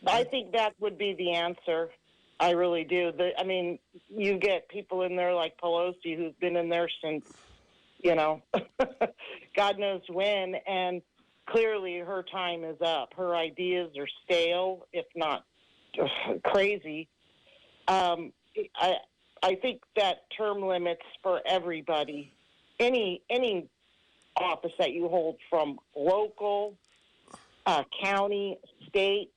I think that would be the answer. I really do. You get people in there like Pelosi, who's been in there since, God knows when, and clearly her time is up. Her ideas are stale, if not crazy. I think that term limits for everybody, any office that you hold, from local, county, state,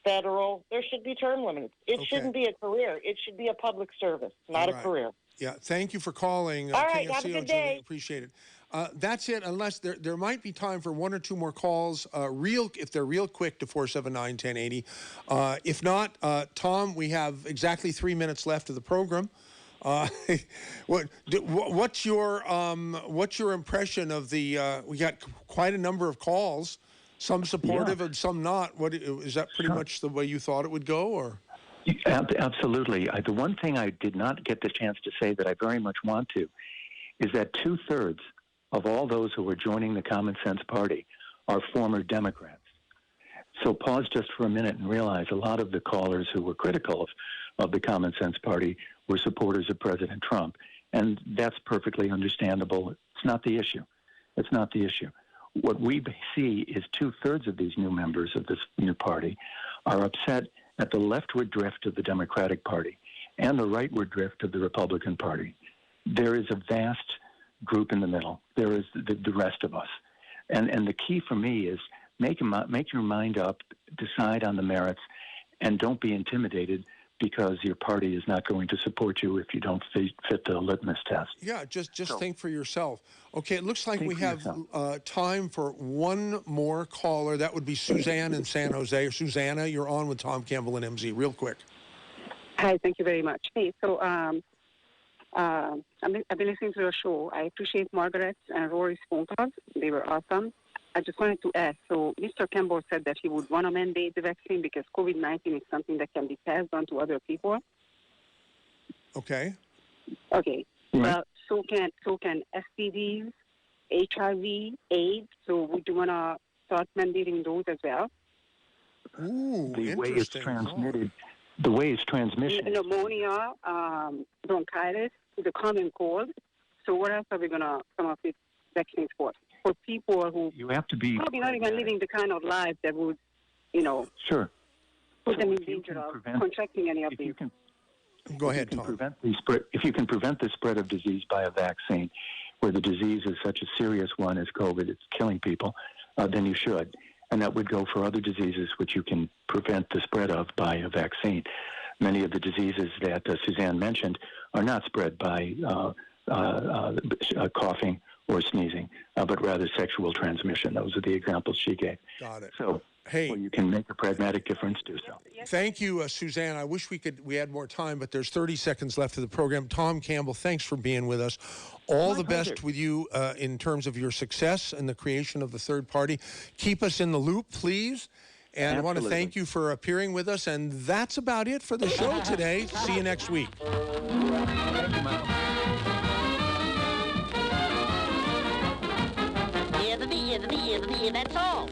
federal, there should be term limits. It shouldn't be a career. It should be a public service, not a career. Yeah, thank you for calling. All right, KSCO, have a good Julie. day. Appreciate it. That's it, unless there might be time for one or two more calls, if they're real quick, to 479-1080. If not, Tom, we have exactly 3 minutes left of the program. What's your impression of the? We got quite a number of calls, some supportive and some not. What is that? Pretty much the way you thought it would go, or? Absolutely. The one thing I did not get the chance to say that I very much want to is that 2/3 of all those who are joining the Common Sense Party are former Democrats. So pause just for a minute and realize a lot of the callers who were critical of the Common Sense Party were supporters of President Trump. And that's perfectly understandable. It's not the issue. It's not the issue. What we see is 2/3 of these new members of this new party are upset at the leftward drift of the Democratic Party and the rightward drift of the Republican Party. There is a vast group in the middle. There is the rest of us. And the key for me is make your mind up, decide on the merits, and don't be intimidated because your party is not going to support you if you don't fit the litmus test. Yeah, just think for yourself. Okay, it looks like we have time for one more caller. That would be Suzanne in San Jose. Susanna, you're on with Tom Campbell and MZ. Real quick. Hi, thank you very much. Hey, so I've been listening to your show. I appreciate Margaret's and Rory's phone calls. They were awesome. I just wanted to ask, so Mr. Campbell said that he would want to mandate the vaccine because COVID-19 is something that can be passed on to other people. Okay. Okay. Right. Well, so can STDs, HIV, AIDS. So would you want to start mandating those as well? Ooh, the way it's transmitted, the way it's transmission. Pneumonia, bronchitis, the common cold. So what else are we going to come up with vaccines for? For people who you have to be probably not even living the kind of life that would, sure, put them in danger of contracting any of these. Go ahead, Tom. If you can prevent the spread of disease by a vaccine, where the disease is such a serious one as COVID, it's killing people, then you should. And that would go for other diseases which you can prevent the spread of by a vaccine. Many of the diseases that Suzanne mentioned are not spread by coughing or sneezing, but rather sexual transmission. Those are the examples she gave. Got it. So, hey, you can make a pragmatic difference, do so. Thank you, Suzanne. I wish we had more time, but there's 30 seconds left of the program. Tom Campbell, thanks for being with us. All the best with you in terms of your success and the creation of the third party. Keep us in the loop, please. And I want to thank you for appearing with us. And that's about it for the show today. See you next week. Thank you, Michael. That's all.